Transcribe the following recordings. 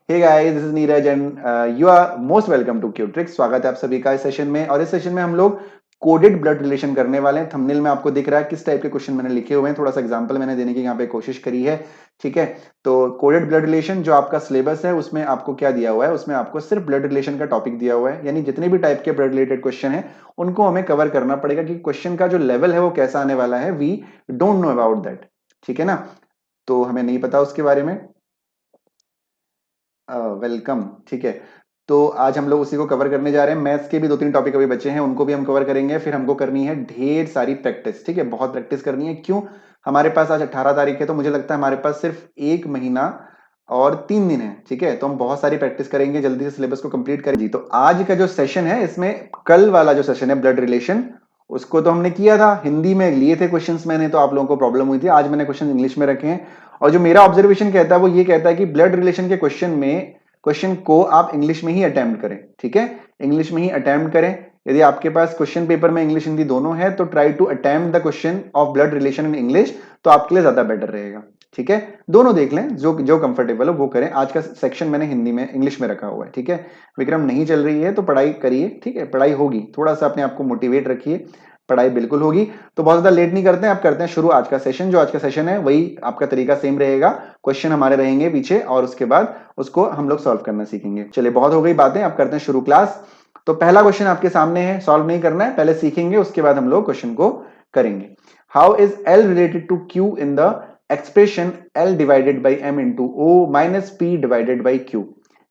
Hey guys, this is Neeraj and you are most welcome to क्यूट्रिक्स। स्वागत है आप सभी का इस सेशन में। और इस सेशन में हम लोग कोडेड ब्लड रिलेशन करने वाले हैं। थंबनेल में आपको दिख रहा है किस टाइप के क्वेश्चन मैंने लिखे हुए हैं। थोड़ा सा एग्जांपल मैंने देने की यहाँ पे कोशिश करी है। ठीक है, तो कोडेड ब्लड रिलेशन जो आपका सिलेबस है उसमें आपको क्या दिया हुआ है, उसमें आपको सिर्फ ब्लड रिलेशन का टॉपिक दिया हुआ है। यानी जितने भी टाइप के ब्लड रिलेटेड क्वेश्चन है उनको हमें कवर करना पड़ेगा कि क्वेश्चन का जो लेवल है वो कैसा आने वाला है। We don't know about that. ठीक है ना, तो हमें नहीं पता उसके बारे में। वेलकम। ठीक है, तो आज हम लोग उसी को कवर करने जा रहे हैं। मैथ्स के भी 2-3 टॉपिक अभी बचे हैं, उनको भी हम कवर करेंगे। फिर हमको करनी है ढेर सारी प्रैक्टिस। ठीक है, बहुत प्रैक्टिस करनी है। क्यों? हमारे पास आज 18 तारीख है, तो मुझे लगता है हमारे पास सिर्फ 1 महीना और 3 दिन है। ठीक है, तो हम बहुत सारी प्रैक्टिस करेंगे, जल्दी से सिलेबस को कंप्लीट करें जी। तो आज का जो सेशन है, इसमें कल वाला जो सेशन है ब्लड रिलेशन, उसको तो हमने किया था, हिंदी में लिए थे क्वेश्चंस मैंने, तो आप लोगों को प्रॉब्लम हुई थी। आज मैंने क्वेश्चन इंग्लिश में रखे हैं। और जो मेरा ऑब्जर्वेशन कहता है वो ये कहता है कि ब्लड रिलेशन के क्वेश्चन को आप इंग्लिश में ही अटेम्प्ट करें। ठीक है, इंग्लिश में ही अटेम्प्ट करें। यदि आपके पास क्वेश्चन पेपर में इंग्लिश हिंदी दोनों है तो try to attempt the question of blood relation in English, तो आपके लिए ज्यादा बेटर रहेगा। ठीक है, दोनों देख लें, जो जो कंफर्टेबल हो वो करें। आज का सेक्शन मैंने हिंदी में इंग्लिश में रखा हुआ है। ठीक है, विक्रम नहीं चल रही है तो पढ़ाई करिए। ठीक है, पढ़ाई होगी, थोड़ा सा अपने आप को मोटिवेट रखिए, पढ़ाई बिल्कुल होगी। तो बहुत ज्यादा लेट नहीं करते हैं, आप करते हैं शुरू आज का सेशन। जो आज का सेशन है वही आपका तरीका सेम रहेगा, क्वेश्चन हमारे रहेंगे पीछे और उसके बाद उसको हम लोग सॉल्व करना सीखेंगे। चलिए, बहुत हो गई बातें, अब करते हैं शुरू क्लास। तो पहला क्वेश्चन आपके सामने है, सॉल्व नहीं करना है, पहले सीखेंगे उसके बाद हम लोग क्वेश्चन को करेंगे। How is L related to Q in the expression L divided by M into O minus P divided by Q.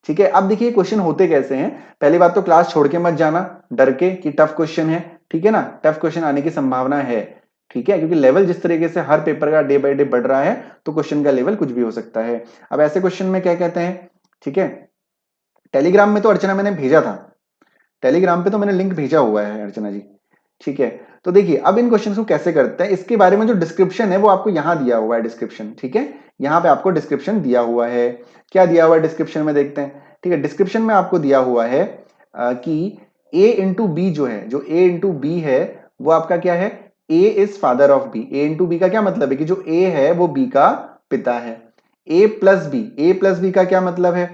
ठीक है, अब देखिए क्वेश्चन होते कैसे हैं। पहली बात तो क्लास छोड़ के मत जाना डर के कि टफ क्वेश्चन है। ठीक है ना, टफ क्वेश्चन आने की संभावना है। ठीक है, क्योंकि लेवल जिस तरीके से हर पेपर का डे बाय डे बढ़ रहा है, तो क्वेश्चन का लेवल कुछ भी हो सकता है। अब ऐसे क्वेश्चन में क्या कहते हैं, ठीक है, टेलीग्राम में तो अर्चना मैंने भेजा था, टेलीग्राम पे तो मैंने लिंक भेजा हुआ है अर्चना जी। ठीक है, तो देखिए अब इन क्वेश्चंस को कैसे करते हैं, इसके बारे में जो डिस्क्रिप्शन है वो आपको यहां दिया हुआ है। डिस्क्रिप्शन, ठीक है, यहां पे आपको डिस्क्रिप्शन दिया हुआ है। क्या दिया हुआ है डिस्क्रिप्शन में, देखते हैं। ठीक है, डिस्क्रिप्शन में आपको दिया हुआ है कि ए इंटू बी जो है, जो ए इंटू बी है वो आपका क्या है, A is father of B. A into B का क्या मतलब है कि जो ए है वो बी का पिता है। ए प्लस बी, ए प्लस बी का क्या मतलब है।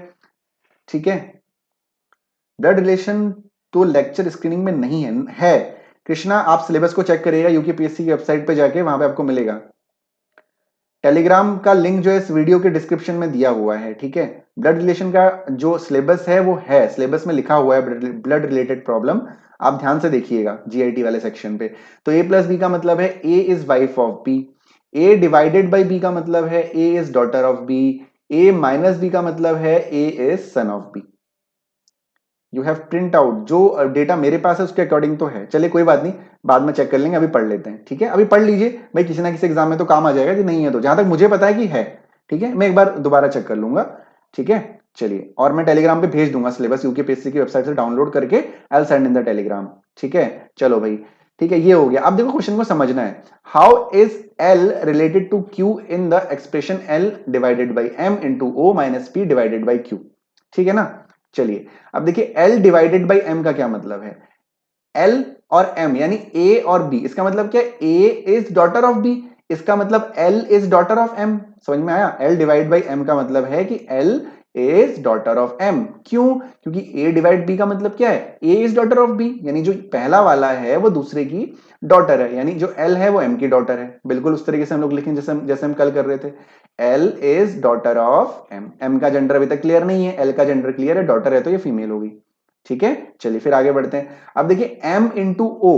ठीक है, ब्लड रिलेशन तो लेक्चर स्क्रीनिंग में नहीं है। कृष्णा, आप सिलेबस को चेक करिएगा यूकेपीएससी की वेबसाइट पे जाके, वहां पे आपको मिलेगा। टेलीग्राम का लिंक जो है इस वीडियो के डिस्क्रिप्शन में दिया हुआ है। ठीक है, ब्लड रिलेशन का जो सिलेबस है वो है, सिलेबस में लिखा हुआ है ब्लड रिलेटेड प्रॉब्लम। आप ध्यान से देखिएगा जीआईटी वाले सेक्शन पे। तो ए प्लस बी का मतलब है A is wife of B. A divided by B का मतलब है A is daughter of B. A minus B का मतलब है A is son of B. You have print out, जो डेटा मेरे पास है उसके अकॉर्डिंग तो है। चलिए कोई बात नहीं, बाद में चेक कर लेंगे, अभी पढ़ लेते हैं। ठीक है, अभी पढ़ लीजिए भाई, किसी ना किसी एग्जाम में तो काम आ जाएगा कि नहीं है, तो जहां तक मुझे पता है कि है। ठीक है, मैं एक बार दोबारा चेक कर लूंगा। ठीक है, चलिए, और मैं टेलीग्राम पे भेज दूंगा सिलेबस, यूकेपीएससी की वेबसाइट से डाउनलोड करके I send in the Telegram. ठीक है, चलो भाई, ठीक है, ये हो गया। अब देखो क्वेश्चन को समझना है। How is L related to Q in the expression L divided by M into O minus P divided by Q. ठीक है ना, चलिए अब देखिए L डिवाइडेड बाई M का क्या मतलब है। L और M यानी A और B, इसका मतलब क्या है, A is daughter of B, इसका मतलब L is daughter of M। समझ में आया, L डिवाइड बाई M का मतलब है कि L is daughter of M। क्यों? क्योंकि A डिवाइड B का मतलब क्या है, A is daughter of B, यानी जो पहला वाला है वो दूसरे की डॉटर है, यानी जो L है वो M की डॉटर है। बिल्कुल उस तरीके से हम लोग लिखेंगे जैसे हम कल कर रहे थे। L is daughter of M। M का जेंडर अभी तक क्लियर नहीं है, L का जेंडर क्लियर है, डॉटर है तो ये फीमेल होगी। ठीक है, चलिए फिर आगे बढ़ते हैं। अब देखिए M इंटू O,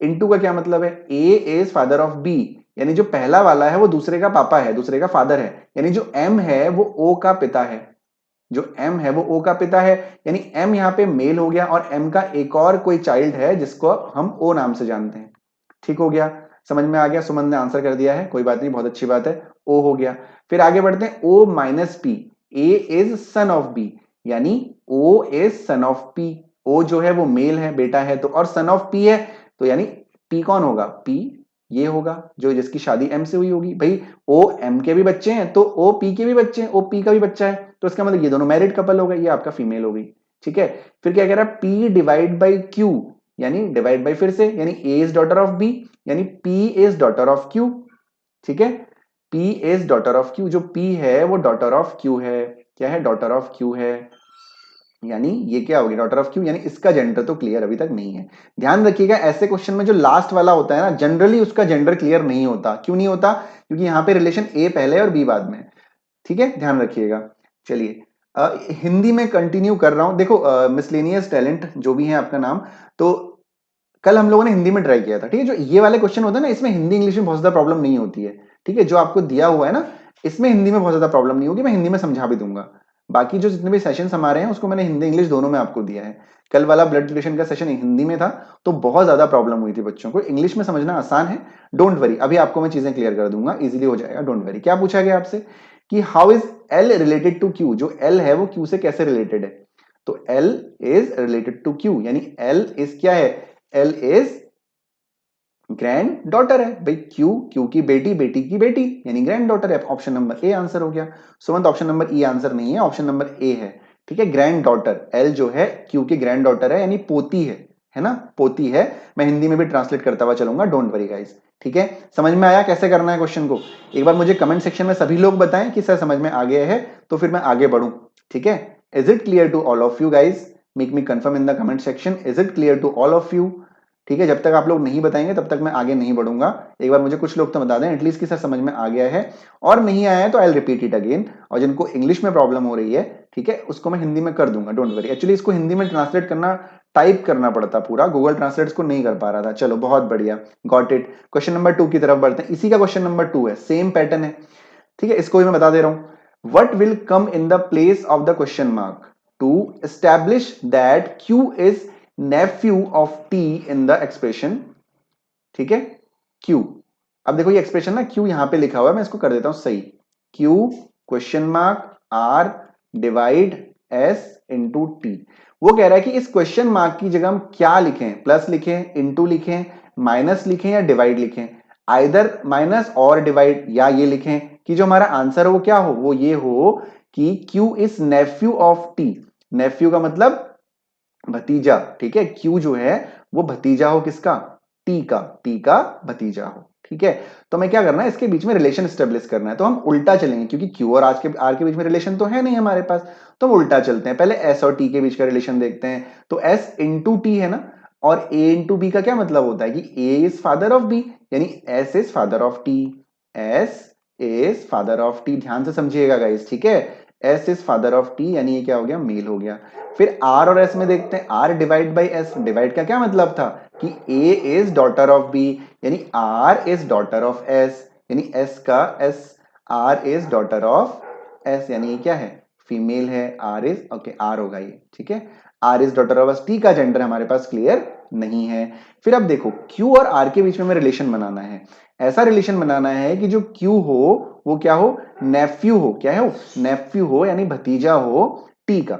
इंटू का क्या मतलब है, A is father of B, यानी जो पहला वाला है वो दूसरे का पापा है, दूसरे का फादर है, यानी जो M है वो O का पिता है। जो M है वो O का पिता है, यानी M यहाँ पे मेल हो गया, और M का एक और कोई चाइल्ड है जिसको हम O नाम से जानते हैं। ठीक हो गया, समझ में आ गया। सुमन ने आंसर कर दिया है, कोई बात नहीं, बहुत अच्छी बात है, O हो गया। फिर आगे बढ़ते हैं, O minus P, A is son of B, यानी O is son of P। O जो है वो मेल है, बेटा है, तो और सन ऑफ P है, तो यानी P कौन होगा, P ये होगा जो जिसकी शादी M से हुई होगी। भाई O M के भी बच्चे हैं तो O P के भी बच्चे हैं, O P का भी बच्चा है, तो इसका मतलब ये दोनों मैरिड कपल हो गए, ये आपका फीमेल हो गई। ठीक है, फिर क्या कह रहा है, P डिवाइड बाई Q, यानी डिवाइड बाई फिर से, यानी A is daughter of B, यानी P is daughter of Q। ठीक है, P is daughter of Q, जो P है वो डॉटर ऑफ Q है। क्या है, डॉटर ऑफ क्यू है, यानी ये क्या हो गया, डॉटर ऑफ क्यू, यानी इसका जेंडर तो क्लियर अभी तक नहीं है। ध्यान रखिएगा ऐसे क्वेश्चन में जो लास्ट वाला होता है ना, जनरली उसका जेंडर क्लियर नहीं होता। क्यों नहीं होता? क्योंकि यहाँ पे रिलेशन ए पहले और बी बाद में। ठीक है, ध्यान रखिएगा। चलिए हिंदी में कंटिन्यू कर रहा हूं। देखो मिसलेनियस टैलेंट जो भी है आपका नाम, तो कल हम लोगों ने हिंदी में ट्राई किया था। ठीक है, जो ये वाले क्वेश्चन होते हैं ना, इसमें हिंदी इंग्लिश में बहुत ज्यादा प्रॉब्लम नहीं होती है। ठीक है, जो आपको दिया हुआ है ना, इसमें हिंदी में बहुत ज्यादा प्रॉब्लम नहीं होगी, मैं हिंदी में समझा भी दूंगा। बाकी जो जितने भी सेशन हमारे हैं उसको मैंने हिंदी इंग्लिश दोनों में आपको दिया है। कल वाला ब्लड रिलेशन का सेशन हिंदी में था, तो बहुत ज्यादा प्रॉब्लम हुई थी बच्चों को। इंग्लिश में समझना आसान है, डोंट वरी, अभी आपको मैं चीजें क्लियर कर दूंगा, इजीली हो जाएगा, डोंट वरी। क्या पूछा गया आपसे कि how is L related to Q, जो एल है वो क्यू से कैसे रिलेटेड है? तो L is related to Q, यानी एल इज क्या है, एल इज ग्रैंड डॉटर है भाई। क्यू, क्यू की बेटी, बेटी की बेटी, यानी ग्रैंड डॉटर है। ऑप्शन नंबर ए आंसर हो गया। सुमंत ऑप्शन नंबर ई आंसर नहीं है, ऑप्शन नंबर ए है। ठीक है, ग्रैंड डॉटर, एल जो है क्यू की ग्रैंड डॉटर है, यानी पोती है ना, पोती है। मैं हिंदी में भी ट्रांसलेट करता हुआ चलूंगा, डोंट वरी गाइस। ठीक है, समझ में आया कैसे करना है क्वेश्चन को? एक बार मुझे कमेंट सेक्शन में सभी लोग बताएं कि सर समझ में आ गया है, तो फिर मैं आगे बढ़ूं। ठीक है, is it clear to all of you guys? Make me confirm in the comment section, is it clear to all of you? ठीक है, जब तक आप लोग नहीं बताएंगे तब तक मैं आगे नहीं बढ़ूंगा। एक बार मुझे कुछ लोग तो बता दें एटलीस्ट कि सर समझ में आ गया है, और नहीं आया है तो आई रिपीट इट अगेन। और जिनको इंग्लिश में प्रॉब्लम हो रही है, ठीक है, उसको मैं हिंदी में कर दूंगा, डोंट वरी। एक्चुअली इसको हिंदी में ट्रांसलेट करना, टाइप करना पड़ता पूरा, गूगल ट्रांसलेट को नहीं कर पा रहा था। चलो बहुत बढ़िया, गॉट इट। क्वेश्चन नंबर 2 की तरफ बढ़ते हैं, इसी का क्वेश्चन नंबर 2 है, सेम पैटर्न है। ठीक है, इसको भी मैं बता दे रहा हूं। What will come in the place of the question mark to establish that Q is nephew of T in the expression? ठीक है, क्यू। अब देखो ये एक्सप्रेशन ना, क्यू यहां पे लिखा हुआ है, मैं इसको कर देता हूं सही। Q question mark R divide S into T. वो कह रहा है कि इस क्वेश्चन मार्क की जगह हम क्या लिखें, प्लस लिखें, इंटू लिखें, माइनस लिखें या डिवाइड लिखें? आइदर माइनस और डिवाइड, या ये लिखें कि जो हमारा आंसर हो वो क्या हो, वो ये हो कि Q is nephew of T. Nephew का मतलब भतीजा। ठीक है, क्यू जो है वो भतीजा हो किसका, टी का, टी का भतीजा हो। ठीक है, तो मैं क्या करना है, इसके बीच में रिलेशन स्टेब्लिश करना है, तो हम उल्टा चलेंगे, क्योंकि क्यू और आर के बीच में रिलेशन तो है नहीं हमारे पास, तो हम उल्टा चलते हैं। पहले एस और टी के बीच का रिलेशन देखते हैं। तो एस इंटू टी है ना, और ए इंटू बी का क्या मतलब होता है कि A is father of B, यानी S is father of T. S is father of T, ध्यान से समझिएगा गाइस। ठीक है, S is father of T, यानी ये क्या हो गया, मेल हो गया। फिर आर और एस में देखते हैं, R divide by S, divide का क्या मतलब था कि A is daughter of B, यानी R is daughter of S, यानी एस का S, R is daughter of S, यानी ये क्या है, फीमेल है, आर इज, ओके आर होगा ये। ठीक है, R is daughter of S, T का जेंडर हमारे पास क्लियर नहीं है। फिर अब देखो क्यू और आर के बीच में रिलेशन बनाना है। ऐसा रिलेशन बनाना है कि जो क्यू हो वो क्या हो, नेफ्यू हो, क्या है, नेफ्यू हो, यानी भतीजा हो टी का।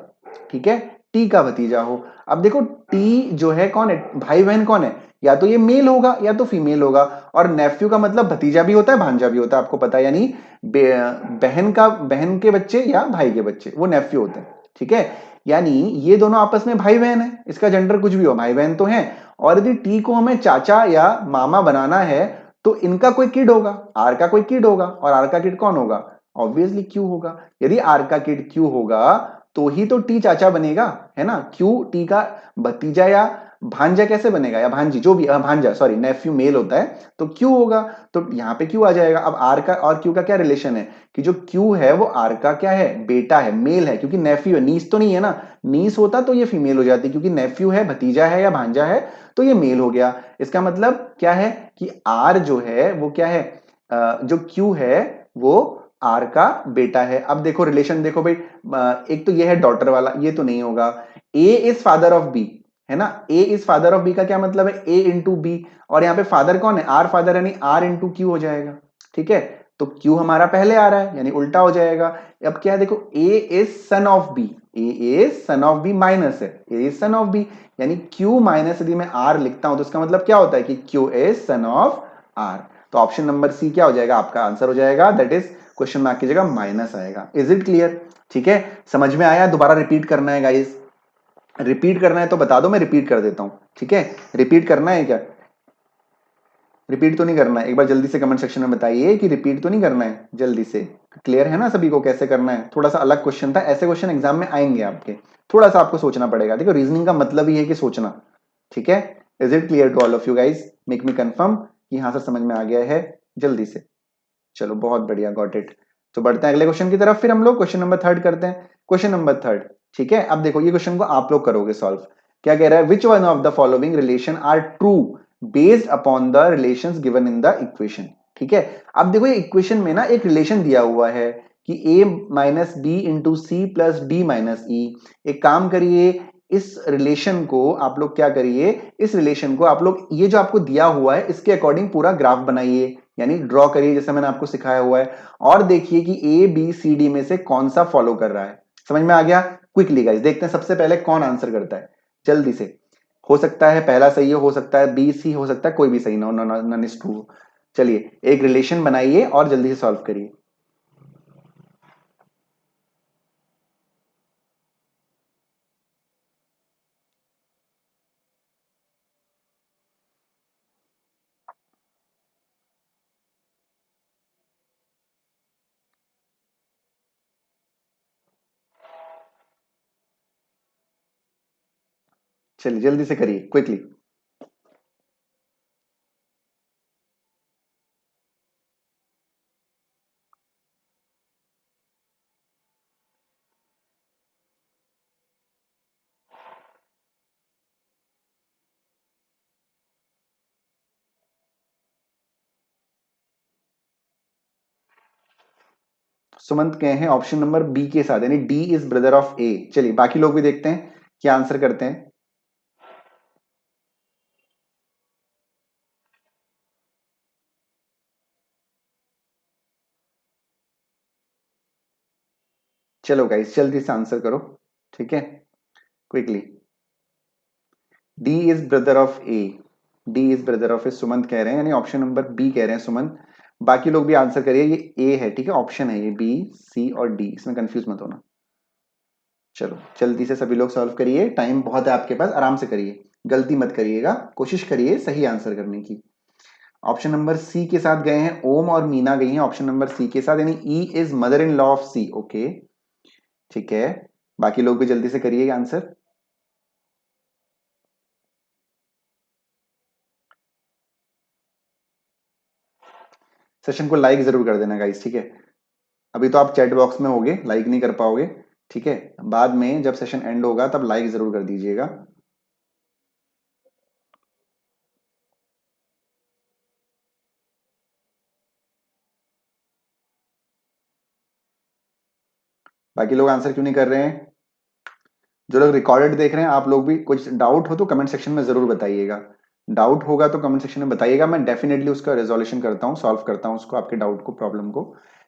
ठीक है, टी का भतीजा हो। अब देखो टी जो है कौन है, भाई बहन कौन है, या तो ये मेल होगा या तो फीमेल होगा। और नेफ्यू का मतलब भतीजा भी होता है, भांजा भी होता है, आपको पता है, यानी बहन का, बहन के बच्चे या भाई के बच्चे वो नेफ्यू होते हैं। ठीक है, यानी ये दोनों आपस में भाई बहन है, इसका जेंडर कुछ भी हो, भाई बहन तो है। और यदि टी को हमें चाचा या मामा बनाना है, तो इनका कोई किड होगा, आर का कोई किड होगा, और आर का किड कौन होगा, ऑब्वियसली क्यू होगा। यदि आर का किड क्यू होगा तो ही तो टी चाचा बनेगा, है ना। क्यू टी का भतीजा या भांजा कैसे बनेगा, या भांजी, जो भी, भांजा सॉरी, नेफ्यू मेल होता है तो क्यू होगा, तो यहां पे क्यू आ जाएगा। अब आर का और क्यू का क्या रिलेशन है कि जो क्यू है वो आर का क्या है, बेटा है, मेल है, क्योंकि नेफ्यू है, नीस तो नहीं है ना। नीस होता तो ये फीमेल हो जाती, क्योंकि नेफ्यू है, भतीजा है या भांजा है, तो ये मेल हो गया। इसका मतलब क्या है कि आर जो है वो क्या है, जो क्यू है वो आर का बेटा है। अब देखो रिलेशन देखो भाई, एक तो ये है डॉटर वाला, ये तो नहीं होगा। A is father of B, है ना, ए इज फादर ऑफ बी का क्या मतलब है, ए इंटू बी, और यहाँ पे फादर कौन है, आर फादर, यानी आर इंटू क्यू हो जाएगा। ठीक है, तो क्यू हमारा पहले आ रहा है, यानी उल्टा हो जाएगा। अब क्या है देखो, A is son of B, A is son of B minus है, A is son of B, यानी क्यू माइनस यदि मैं आर लिखता हूं तो इसका मतलब क्या होता है कि Q is son of R. तो ऑप्शन नंबर सी क्या हो जाएगा, आपका आंसर हो जाएगा, दैट इज क्वेश्चन मार्क की जगह माइनस आएगा। Is it clear? ठीक है, समझ में आया? दोबारा रिपीट करना है गाइस, रिपीट करना है तो बता दो, मैं रिपीट कर देता हूं। ठीक है, रिपीट करना है क्या, रिपीट तो नहीं करना है? एक बार जल्दी से कमेंट सेक्शन में बताइए कि रिपीट तो नहीं करना है, जल्दी से। क्लियर है ना सभी को कैसे करना है? थोड़ा सा अलग क्वेश्चन था, ऐसे क्वेश्चन एग्जाम में आएंगे आपके, थोड़ा सा आपको सोचना पड़ेगा। देखो रीजनिंग का मतलब ही है कि सोचना, ठीक है। Is it clear to all of you guys? Make me confirm कि हाँ सर समझ में आ गया है, जल्दी से। चलो बहुत बढ़िया, गॉट इट। तो बढ़ते हैं अगले क्वेश्चन की तरफ, फिर हम लोग क्वेश्चन नंबर थर्ड करते हैं। क्वेश्चन नंबर थर्ड, ठीक है। अब देखो ये क्वेश्चन को आप लोग करोगे सॉल्व। क्या कह रहा है? Which one of the following relation are true based upon the relations given in the equation, ठीक है। अब देखो ये इक्वेशन में ना एक रिलेशन दिया हुआ है कि a minus B into C plus D minus E. एक काम करिए, इस रिलेशन को आप लोग क्या करिए, इस रिलेशन को आप लोग ये जो आपको दिया हुआ है इसके अकॉर्डिंग पूरा ग्राफ बनाइए, यानी ड्रॉ करिए जैसे मैंने आपको सिखाया हुआ है, और देखिए कि ए बी सी डी में से कौन सा फॉलो कर रहा है। समझ में आ गया? क्विकली गाइस देखते हैं सबसे पहले कौन आंसर करता है, जल्दी से। हो सकता है पहला सही हो सकता है बी सी, हो सकता है कोई भी सही ना हो, नन इज ट्रू। चलिए एक रिलेशन बनाइए और जल्दी से सॉल्व करिए। चलिए जल्दी से करिए क्विकली। सुमंत कहे हैं ऑप्शन नंबर बी के साथ, यानी डी इज ब्रदर ऑफ ए। चलिए बाकी लोग भी देखते हैं क्या आंसर करते हैं। चलो गाइस जल्दी से आंसर करो, ठीक है, quickly. D is brother of A, D is brother of A Sumant कह रहे हैं, यानी ऑप्शन नंबर बी कह रहे हैं सुमंत। बाकी लोग भी आंसर करिए, ये ए है, ठीक है, ऑप्शन है ये, बी सी और डी, इसमें कंफ्यूज मत होना। चलो जल्दी से सभी लोग सॉल्व करिए, टाइम बहुत है आपके पास, आराम से करिए, गलती मत करिएगा, कोशिश करिए सही आंसर करने की। ऑप्शन नंबर सी के साथ गए हैं ओम और मीना, गई हैं ऑप्शन नंबर सी के साथ, यानी E is mother in law of C. Okay ठीक है, बाकी लोग भी जल्दी से करिए आंसर। सेशन को लाइक जरूर कर देना गाइस, ठीक है। अभी तो आप चैट बॉक्स में होगे, लाइक नहीं कर पाओगे, ठीक है। बाद में जब सेशन एंड होगा तब लाइक जरूर कर दीजिएगा। बाकी लोग आंसर क्यों नहीं कर रहे हैं? जो लोग रिकॉर्डेड देख रहे हैं आप लोग भी, कुछ डाउट हो तो कमेंट सेक्शन में जरूर बताइएगा। डाउट होगा तो कमेंट सेक्शन में बताइएगा, मैं डेफिनेटली उसका रेजोल्यूशन करता हूँ, सॉल्व करता हूँ उसको, आपके डाउट को, प्रॉब्लम को,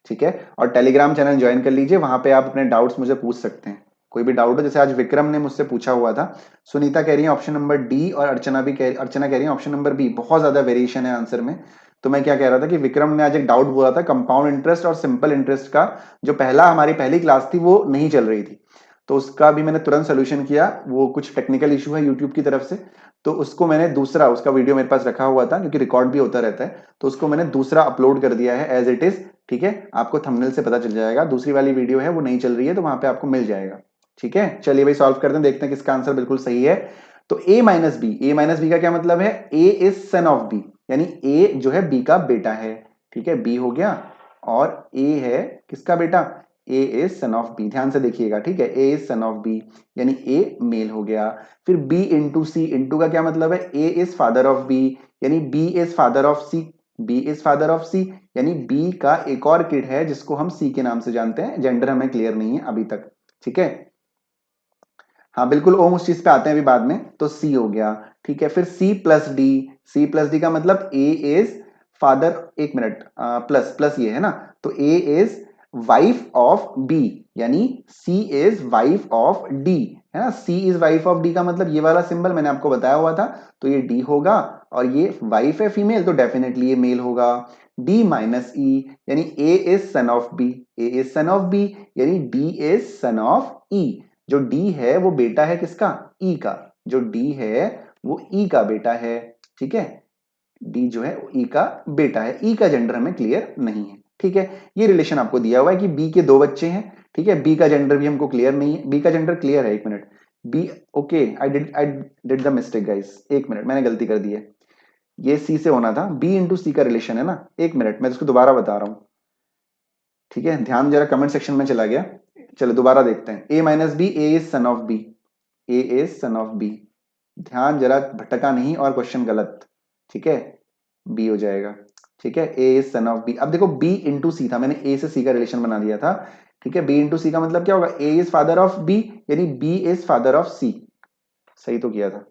ठीक है। और टेलीग्राम चैनल ज्वाइन कर लीजिए, वहां पे आप अपने डाउट्स मुझे पूछ सकते हैं, कोई भी डाउट हो, जैसे आज विक्रम ने मुझसे पूछा हुआ था। सुनीता कह रही है ऑप्शन नंबर डी, और अर्चना कह रही है ऑप्शन नंबर बी। बहुत ज्यादा वेरिएशन है आंसर में। तो मैं क्या कह रहा था कि विक्रम ने आज एक डाउट बोला था, कंपाउंड इंटरेस्ट और सिंपल इंटरेस्ट का, जो पहला हमारी पहली क्लास थी वो नहीं चल रही थी, तो उसका भी मैंने तुरंत सोल्यूशन किया। वो कुछ टेक्निकल इशू है यूट्यूब की तरफ से, तो उसको मैंने दूसरा, उसका वीडियो मेरे पास रखा हुआ था क्योंकि रिकॉर्ड भी होता रहता है, तो उसको मैंने दूसरा अपलोड कर दिया है एज इट इज, ठीक है। आपको थंबनेल से पता चल जाएगा, दूसरी वाली वीडियो है वो नहीं चल रही है, तो वहां पे आपको मिल जाएगा, ठीक है। चलिए भाई सॉल्व करते हैं, देखते हैं किसका आंसर बिल्कुल सही है। तो ए minus B, A minus B का क्या मतलब है? A is son of B, यानी ए जो है बी का बेटा है, ठीक है, बी हो गया। और ए है किसका बेटा? ए इज सन ऑफ बी, ध्यान से देखिएगा, ठीक है, A is son of B, यानी ए मेल हो गया। फिर बी इंटू सी, इंटू का क्या मतलब है? A is father of B, यानी B is father of C, B is father of C, यानी बी का एक और किड है जिसको हम सी के नाम से जानते हैं, जेंडर हमें क्लियर नहीं है अभी तक, ठीक है। हाँ बिल्कुल ओम, उस चीज पे आते हैं अभी बाद में। तो सी हो गया, ठीक है। फिर C plus D, C plus D का मतलब ए इज फादर, एक मिनट, प्लस प्लस ये है ना, तो A is wife of B, यानी C is wife of D, है ना। C is wife of D का मतलब ये वाला सिंबल मैंने आपको बताया हुआ था, तो ये डी होगा। और ये वाइफ है फीमेल, तो डेफिनेटली ये मेल होगा। डी माइनस ई, यानी A is son of B, A is son of B, यानी D is son of E. जो डी है वो बेटा है किसका? ई का, जो डी है वो ई का बेटा है, ठीक है। डी जो है ई का बेटा है, ई का जेंडर हमें क्लियर नहीं है। ठीक है, ये रिलेशन आपको दिया हुआ है कि बी के 2 बच्चे हैं। ठीक है, बी का जेंडर भी हमको क्लियर नहीं है, बी का जेंडर क्लियर है, एक minute, B, okay, I did the mistake guys, एक मिनट, मैंने गलती कर दी है, ये सी से होना था, बी इंटू सी का रिलेशन है ना, एक मिनट मैं इसको दोबारा बता रहा हूं। ठीक है, ध्यान जरा कमेंट सेक्शन में चला गया, चलो दोबारा देखते हैं। A minus B, A is son of B, A is son of B, ध्यान जरा भटका नहीं और क्वेश्चन गलत। ठीक है, बी हो जाएगा। ठीक है, A is son of B, अब देखो बी इंटू सी था, मैंने ए से सी का रिलेशन बना दिया था। ठीक है, बी इंटू सी का मतलब क्या होगा, A is father of B, यानी B is father of C, सही तो किया था,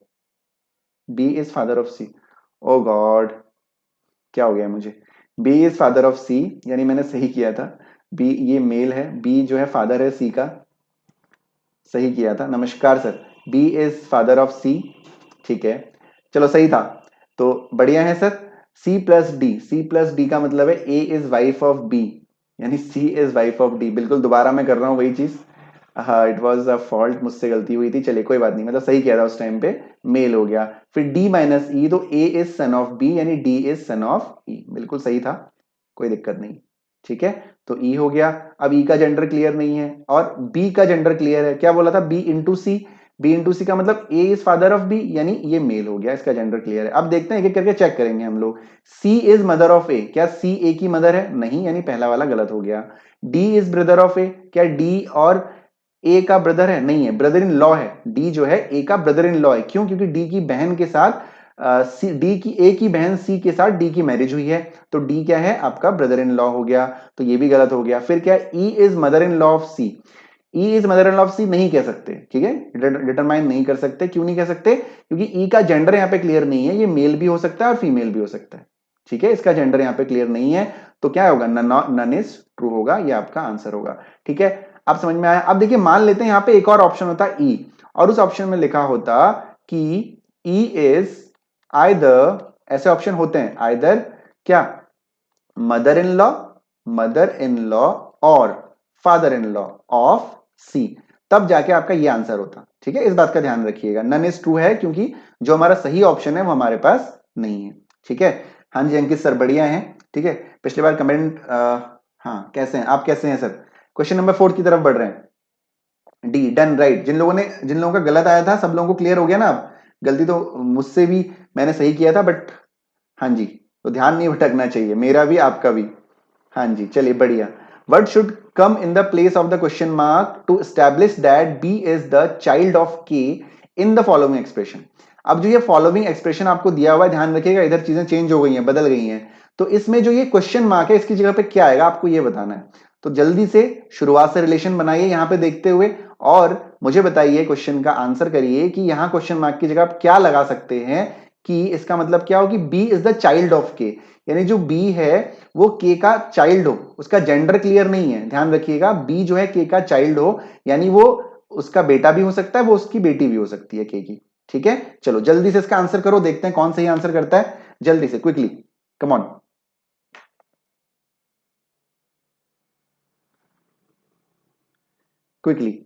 B is father of C, oh God क्या हो गया मुझे, B is father of C, यानी मैंने सही किया था, बी ये मेल है, बी जो है फादर है सी का, सही किया था, नमस्कार sir, B is father of C. ठीक है, चलो सही था, तो बढ़िया है sir. C plus D, C plus D का मतलब है A is wife of B, यानी C is wife of D, बिल्कुल दोबारा मैं कर रहा हूं वही चीज, हाँ इट वॉज अ फॉल्ट, मुझसे गलती हुई थी, चलिए कोई बात नहीं, मतलब सही किया था उस टाइम पे, मेल हो गया। फिर डी माइनस ई, तो A is son of B, यानी डी इज सन ऑफ ई, बिल्कुल सही था, कोई दिक्कत नहीं। ठीक है, तो ई हो गया। अब ई का जेंडर क्लियर नहीं है, और बी का जेंडर क्लियर है, क्या बोला था, बी इंटू सी, बी इंटू सी का मतलब A is father of B, यानी ये मेल हो गया, इसका जेंडर क्लियर है। अब देखते हैं एक एक करके चेक करेंगे हम लोग। सी इज मदर ऑफ ए, क्या सी ए की मदर है, नहीं, यानी पहला वाला गलत हो गया। डी इज ब्रदर ऑफ ए, क्या डी और ए का ब्रदर है, नहीं है, ब्रदर इन लॉ है, डी जो है ए का ब्रदर इन लॉ है, क्यों, क्योंकि डी की बहन के साथ डी की ए की बहन सी के साथ डी की मैरिज हुई है, तो डी क्या है आपका ब्रदर इन लॉ हो गया, तो ये भी गलत हो गया। फिर क्या, E is mother in law of C, E is mother in law of C नहीं कह सकते, ठीक है, डिटरमाइन नहीं कर सकते, क्यों नहीं कह सकते, क्योंकि ई का जेंडर यहाँ पे क्लियर नहीं है, ये मेल भी हो सकता है और फीमेल भी हो सकता है। ठीक है, इसका जेंडर यहाँ पे क्लियर नहीं है, तो क्या होगा, नन इज ट्रू होगा, ये आपका आंसर होगा। ठीक है, अब समझ में आया। अब देखिए मान लेते हैं यहाँ पे एक और ऑप्शन होता ई, और उस ऑप्शन में लिखा होता कि ई इज आइदर, ऐसे ऑप्शन होते हैं, आइदर क्या, मदर इन लॉ और फादर इन लॉ ऑफ सी, तब जाके आपका ये आंसर होता। ठीक है, इस बात का ध्यान रखिएगा, नन इज ट्रू है, क्योंकि जो हमारा सही ऑप्शन है वो हमारे पास नहीं है। ठीक है, हाँ जी अंकित सर बढ़िया है। ठीक है, पिछली बार कमेंट, हाँ कैसे हैं आप, कैसे हैं सर। क्वेश्चन नंबर 4 की तरफ बढ़ रहे हैं, डी डन राइट। जिन लोगों का गलत आया था सब लोगों को क्लियर हो गया ना, अब गलती तो मुझसे भी, मैंने सही किया था बट, हाँ जी, तो ध्यान नहीं भटकना चाहिए, मेरा भी आपका भी। हाँ जी चलिए बढ़िया। What should come in the place of the question mark to establish that B is the child of K in the following expression. अब जो ये फॉलोइंग एक्सप्रेशन आपको दिया हुआ है, ध्यान रखिएगा, इधर चीजें चेंज हो गई हैं, बदल गई हैं, तो इसमें जो ये क्वेश्चन मार्क है इसकी जगह पे क्या आएगा आपको ये बताना है। तो जल्दी से शुरुआत से रिलेशन बनाइए यहां पे देखते हुए, और मुझे बताइए, क्वेश्चन का आंसर करिए कि यहां क्वेश्चन मार्क की जगह आप क्या लगा सकते हैं, कि इसका मतलब क्या हो कि B is the child of K, यानी जो बी है वो के का चाइल्ड हो, उसका जेंडर क्लियर नहीं है, ध्यान रखिएगा, बी जो है के का चाइल्ड हो, यानी वो उसका बेटा भी हो सकता है, वो उसकी बेटी भी हो सकती है के की। ठीक है, चलो जल्दी से इसका आंसर करो, देखते हैं कौन सही आंसर करता है, जल्दी से क्विकली, कम ऑन। क्विकली,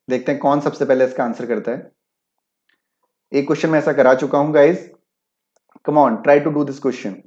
देखते हैं कौन सबसे पहले इसका आंसर करता है। एक क्वेश्चन मैं ऐसा करा चुका हूं guys, come on try to do this question.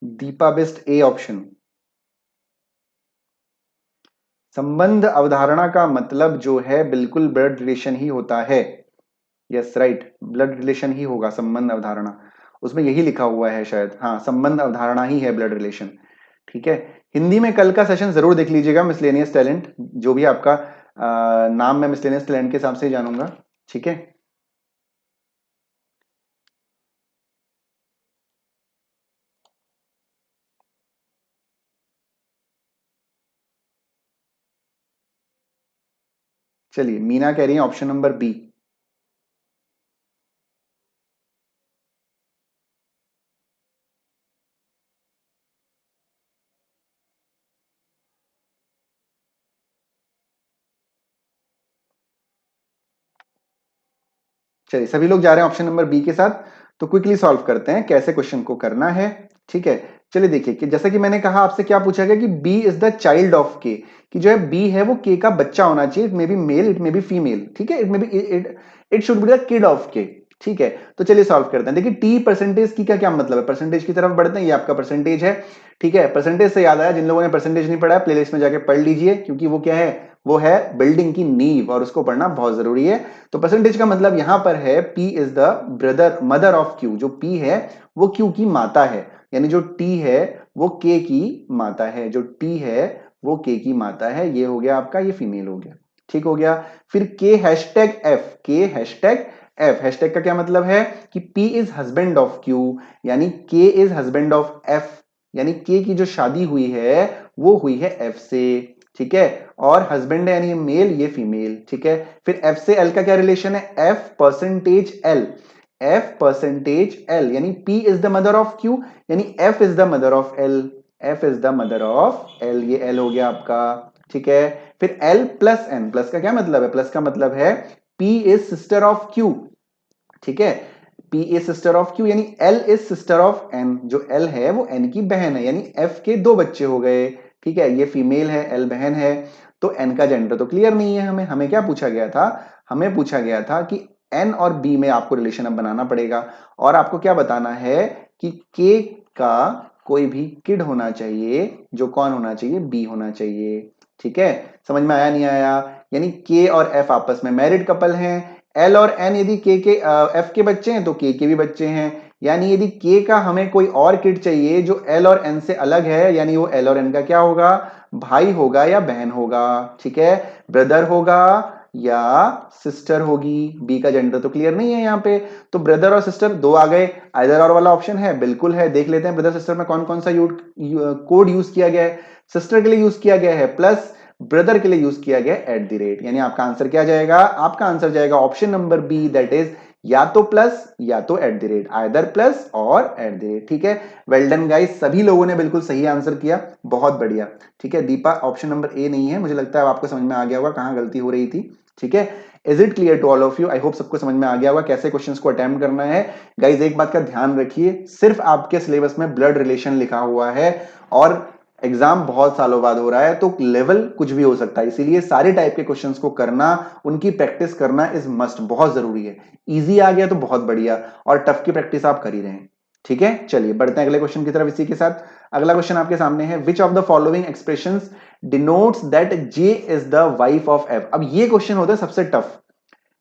Deepa best A option. संबंध अवधारणा का मतलब जो है बिल्कुल ब्लड रिलेशन ही होता है, यस राइट, ब्लड रिलेशन ही होगा संबंध अवधारणा, उसमें यही लिखा हुआ है शायद, हाँ संबंध अवधारणा ही है ब्लड रिलेशन। ठीक है, हिंदी में कल का सेशन जरूर देख लीजिएगा, मिसलेनियस टैलेंट, जो भी आपका नाम मैं मिसलेनियस टैलेंट के हिसाब से ही जानूंगा। ठीक है, चलिए मीना कह रही है ऑप्शन नंबर बी। चलिए सभी लोग जा रहे हैं ऑप्शन नंबर बी के साथ। तो क्विकली सॉल्व करते हैं कैसे क्वेश्चन को करना है। ठीक है, चलिए देखिए कि जैसा कि मैंने कहा आपसे क्या पूछा गया कि B is the child of K, कि जो है बी है वो के का बच्चा होना चाहिए। It may be male, it may be female. ठीक है, it may be it should be the kid of K. ठीक है, तो चलिए सॉल्व करते हैं। देखिए टी परसेंटेज की का क्या मतलब है, परसेंटेज की तरफ बढ़ते हैं। ये आपका परसेंटेज है। ठीक है, परसेंटेज से याद आया, जिन लोगों ने परसेंटेज नहीं पढ़ा है प्लेलिस्ट में जाके पढ़ लीजिए, क्योंकि वो क्या है, वो है बिल्डिंग की नींव और उसको पढ़ना बहुत जरूरी है। तो परसेंटेज का मतलब यहां पर है P is the brother mother of Q। जो P है वो Q की माता है, यानी जो T है वो K की माता है। जो T है वो K की माता है। ये हो गया आपका, ये फीमेल हो गया। ठीक हो गया। फिर K hashtag F, K hashtag F, hashtag का क्या मतलब है कि P is husband of Q, यानी K is husband of F, यानी K की जो शादी हुई है वो हुई है F से। ठीक है, और हस्बैंड है यानी मेल, ये फीमेल। ठीक है, फिर एफ से एल का क्या रिलेशन है, F percentage L, F percentage L, यानी P is the mother of Q, यानी F is the mother of L, F is the mother of L. ये एल हो गया आपका। ठीक है, फिर एल प्लस एन, प्लस का क्या मतलब है, प्लस का मतलब है P is sister of Q. ठीक है, P is sister of Q, यानी L is sister of N. जो एल है वो एन की बहन है, यानी एफ के दो बच्चे हो गए। ठीक है, ये फीमेल है, एल बहन है। तो एन का जेंडर तो क्लियर नहीं है। हमें हमें क्या पूछा गया था, हमें पूछा गया था कि एन और बी में आपको रिलेशन अब बनाना पड़ेगा, और आपको क्या बताना है कि के का कोई भी किड होना चाहिए, जो कौन होना चाहिए, बी होना चाहिए। ठीक है, समझ में आया नहीं आया, यानी के और एफ आपस में मैरिड कपल हैं। एल और एन यदि के एफ के बच्चे हैं तो के भी बच्चे हैं। यानी यदि के का हमें कोई और किड चाहिए जो एल और एन से अलग है, यानी वो एल और एन का क्या होगा, भाई होगा या बहन होगा। ठीक है, ब्रदर होगा या सिस्टर होगी। बी का जेंडर तो क्लियर नहीं है यहाँ पे। तो ब्रदर और सिस्टर दो आ गए, आइदर और वाला ऑप्शन है, बिल्कुल है। देख लेते हैं ब्रदर सिस्टर में कौन कौन सा कोड यूज किया गया है। सिस्टर के लिए यूज किया गया है प्लस, ब्रदर के लिए यूज किया गया एट द रेट, यानी आपका आंसर क्या जाएगा, आपका आंसर जाएगा option number B, that is या तो प्लस या तो at the rate, either plus और एट द रेट। ठीक है, वेल डन गाइस, सभी लोगों ने बिल्कुल सही आंसर किया, बहुत बढ़िया। ठीक है, दीपा ऑप्शन नंबर ए नहीं है, मुझे लगता है आपको समझ में आ गया होगा कहां गलती हो रही थी। ठीक है, is it clear to all of you, I hope सबको समझ में आ गया होगा कैसे क्वेश्चंस को अटेम्प्ट करना है। गाइस एक बात का ध्यान रखिए, सिर्फ आपके सिलेबस में ब्लड रिलेशन लिखा हुआ है और एग्जाम बहुत सालों बाद हो रहा है, तो लेवल कुछ भी हो सकता है, इसीलिए सारे टाइप के क्वेश्चंस को करना, उनकी प्रैक्टिस करना इज मस्ट, बहुत जरूरी है। इजी आ गया तो बहुत बढ़िया, और टफ की प्रैक्टिस आप कर ही रहे हैं। ठीक है, चलिए बढ़ते हैं अगले क्वेश्चन की तरफ। इसी के साथ अगला क्वेश्चन आपके सामने है, which of the following expressions denotes that J is the wife of F. अब ये क्वेश्चन होता है सबसे टफ।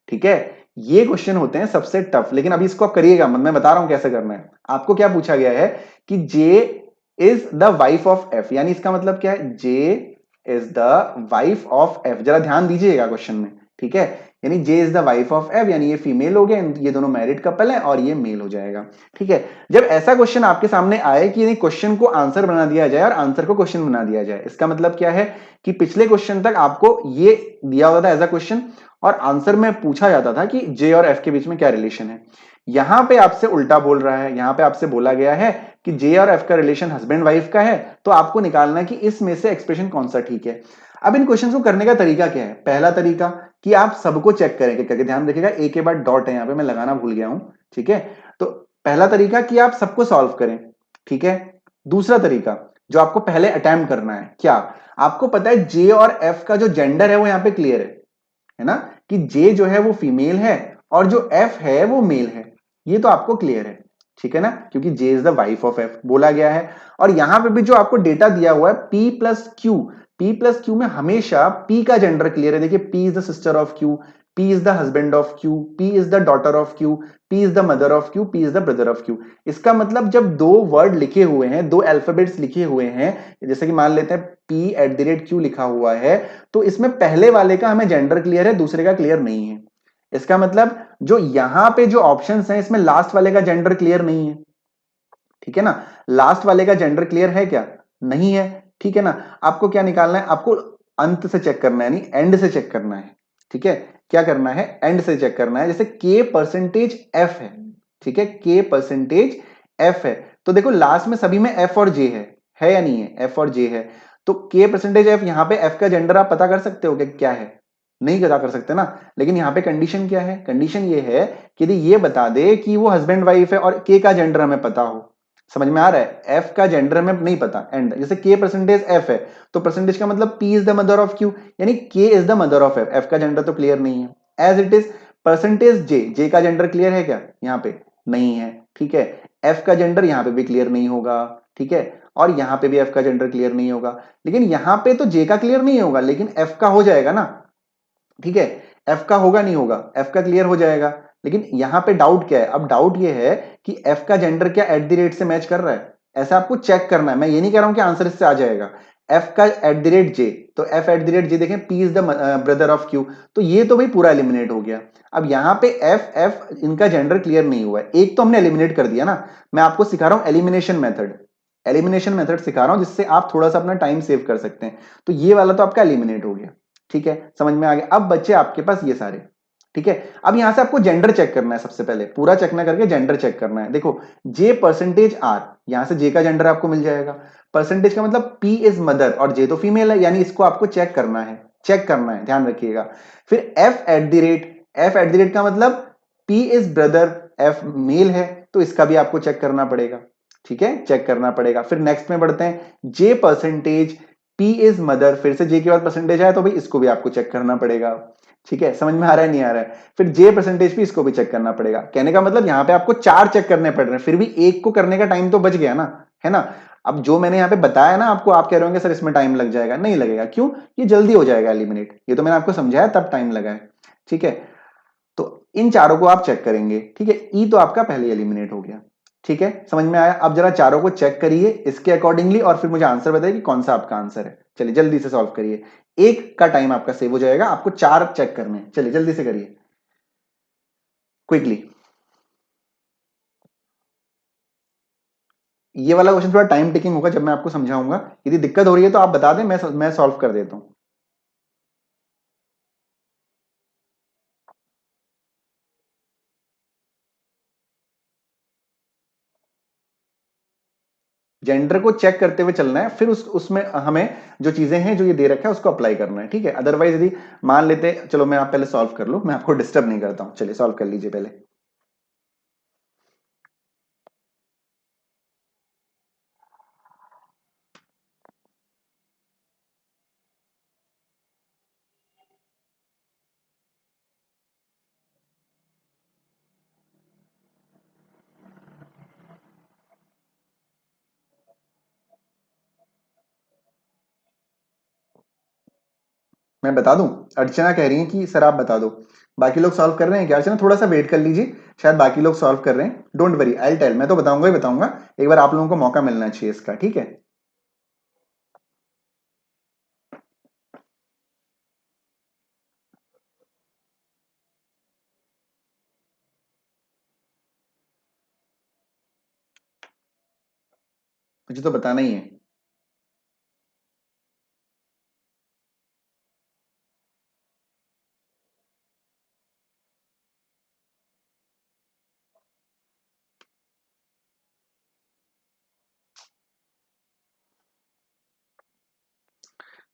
ठीक है, ये क्वेश्चन होते हैं सबसे टफ, लेकिन अभी इसको आप करिएगा, मैं बता रहा हूं कैसे करना है। आपको क्या पूछा गया है कि J is the wife of F, यानी इसका मतलब क्या है, J is the wife of F. जरा ध्यान दीजिएगा क्वेश्चन में। ठीक है, यानी J is the wife of F, यानी ये फीमेल हो गया, ये दोनों मैरिड कपल है, और ये मेल हो जाएगा। ठीक है, जब ऐसा क्वेश्चन आपके सामने आए कि क्वेश्चन को आंसर बना दिया जाए और आंसर को क्वेश्चन बना दिया जाए, इसका मतलब क्या है कि पिछले क्वेश्चन तक आपको ये दिया हुआ था एज अ क्वेश्चन, और आंसर में पूछा जाता था कि जे और एफ के बीच में क्या रिलेशन है। यहां पे आपसे उल्टा बोल रहा है, यहां पे आपसे बोला गया है कि जे और एफ का रिलेशन हस्बैंड वाइफ का है, तो आपको निकालना है कि इसमें से एक्सप्रेशन कौन सा ठीक है। अब इन क्वेश्चन को करने का तरीका क्या है, पहला तरीका कि आप सबको चेक करें, करके ध्यान रखिएगा ए के बाद डॉट है यहां पे, मैं लगाना भूल गया हूं। ठीक है, तो पहला तरीका कि आप सबको सॉल्व करें। ठीक है, दूसरा तरीका जो आपको पहले अटेम्प्ट करना है, क्या आपको पता है जे और एफ का जो जेंडर है वो यहां पे क्लियर है ना, कि जे जो है वो फीमेल है और जो एफ है वो मेल है, ये तो आपको क्लियर है। ठीक है ना, क्योंकि J is the wife of F बोला गया है। और यहां पे भी जो आपको डेटा दिया हुआ है P plus Q, P plus Q में हमेशा पी का जेंडर क्लियर है। देखिए P is the sister of Q, P is the husband of Q, P is the daughter of Q, P is the mother of Q, P is the brother of Q. इसका मतलब जब दो word लिखे हुए हैं, दो alphabets लिखे हुए हैं, जैसे कि मान लेते हैं P eight the rate Q लिखा हुआ है, तो इसमें पहले वाले का हमें जेंडर क्लियर है, दूसरे का क्लियर नहीं है। इसका मतलब जो यहां पे जो ऑप्शंस हैं इसमें लास्ट वाले का जेंडर क्लियर नहीं है। ठीक है ना, लास्ट वाले का जेंडर क्लियर है क्या, नहीं है। ठीक है ना, आपको क्या निकालना है, आपको अंत से चेक करना है, यानी एंड से चेक करना है। ठीक है, क्या करना है, एंड से चेक करना है। जैसे के परसेंटेज एफ है, ठीक है, के परसेंटेज एफ है, तो देखो लास्ट में सभी में एफ और जे है या नहीं है, एफ और जे है, तो के परसेंटेज एफ, यहां पे एफ का जेंडर आप पता कर सकते हो कि क्या है, नहीं पता कर सकते ना, लेकिन यहां पे कंडीशन क्या है, कंडीशन ये है कि यदि ये बता दे कि वो हस्बैंड वाइफ है और के का जेंडर हमें पता हो, समझ में आ रहा है, एफ का जेंडर हमें नहीं पता, एंड जैसे के परसेंटेज एफ है, तो परसेंटेज का मतलब P is the mother of Q, यानी K is the mother of F, F का जेंडर तो क्लियर नहीं है। एज इट इज परसेंटेज जे, जे का जेंडर क्लियर है क्या, यहाँ पे नहीं है, ठीक है, एफ का जेंडर यहाँ पे भी क्लियर नहीं होगा, ठीक है, और यहाँ पे भी एफ का जेंडर क्लियर नहीं होगा, लेकिन यहाँ पे तो जे का क्लियर नहीं होगा, लेकिन एफ का हो जाएगा ना, ठीक है, एफ का होगा नहीं होगा, एफ का क्लियर हो जाएगा, लेकिन यहां पे डाउट क्या है, अब डाउट ये है कि एफ का जेंडर क्या एट द रेट से मैच कर रहा है, ऐसा आपको चेक करना है, मैं ये नहीं कह रहा हूं कि आंसर इससे आ जाएगा, एफ का एट द रेट जे, तो एफ एट द रेट जे देखें, P is the brother of Q, तो ये तो भाई पूरा एलिमिनेट हो गया। अब यहां पे एफ एफ इनका जेंडर क्लियर नहीं हुआ है, एक तो हमने एलिमिनेट कर दिया ना, मैं आपको सिखा रहा हूं एलिमिनेशन मेथड, एलिमिनेशन मेथड सिखा रहा हूं जिससे आप थोड़ा सा अपना टाइम सेव कर सकते हैं, तो ये वाला तो आपका एलिमिनेट हो गया, ठीक है, समझ में आ गया। अब बच्चे आपके पास ये सारे, ठीक है, अब यहां से आपको जेंडर चेक करना है, सबसे पहले पूरा चेक ना करके जेंडर चेक करना है। देखो जे परसेंटेज आर, यहां से जे का जेंडर आपको मिल जाएगा, परसेंटेज का मतलब पी इज मदर और जे तो फीमेल है, यानी इसको आपको चेक करना है, चेक करना है, ध्यान रखिएगा। फिर F at the rate, F at the rate का मतलब P is brother, F male है, तो इसका भी आपको चेक करना पड़ेगा, ठीक है, चेक करना पड़ेगा। फिर नेक्स्ट में बढ़ते हैं, जे परसेंटेज पी इज मदर, फिर से जे के बाद परसेंटेज आया तो भाई इसको भी आपको चेक करना पड़ेगा, ठीक है, समझ में आ रहा है नहीं आ रहा है, फिर जे परसेंटेज भी इसको भी चेक करना पड़ेगा, कहने का मतलब यहां पे आपको 4 चेक करने पड़ रहे हैं, फिर भी एक को करने का टाइम तो बच गया ना, है ना। अब जो मैंने यहाँ पे बताया ना आपको, आप कह रहे होंगे सर इसमें टाइम लग जाएगा, नहीं लगेगा, क्यों, ये जल्दी हो जाएगा एलिमिनेट, ये तो मैंने आपको समझाया तब टाइम लगा है, ठीक है, तो इन चारों को आप चेक करेंगे, ठीक है, ई तो आपका पहले एलिमिनेट हो गया, ठीक है, समझ में आया। अब जरा चारों को चेक करिए इसके अकॉर्डिंगली और फिर मुझे आंसर बताइए कि कौन सा आपका आंसर है, चलिए जल्दी से सॉल्व करिए, एक का टाइम आपका सेव हो जाएगा, आपको 4 चेक करने हैं, चलिए जल्दी से करिए क्विकली। ये वाला क्वेश्चन थोड़ा टाइम टेकिंग होगा जब मैं आपको समझाऊंगा, यदि दिक्कत हो रही है तो आप बता दें, मैं सॉल्व कर देता हूं। जेंडर को चेक करते हुए चलना है, फिर उसमें हमें जो चीजें हैं जो ये दे रखा है उसको अप्लाई करना है, ठीक है, अदरवाइज यदि मान लेते, चलो मैं आप पहले सॉल्व कर लो, मैं आपको डिस्टर्ब नहीं करता हूं, चलिए सॉल्व कर लीजिए पहले। मैं बता दूं, अर्चना कह रही है कि सर आप बता दो, बाकी लोग सॉल्व कर रहे हैं क्या, अर्चना थोड़ा सा वेट कर लीजिए, शायद बाकी लोग सॉल्व कर रहे हैं, डोंट वरी, आई टेल, मैं तो बताऊंगा ही बताऊंगा, एक बार आप लोगों को मौका मिलना चाहिए इसका, ठीक है। मुझे तो बताना ही है।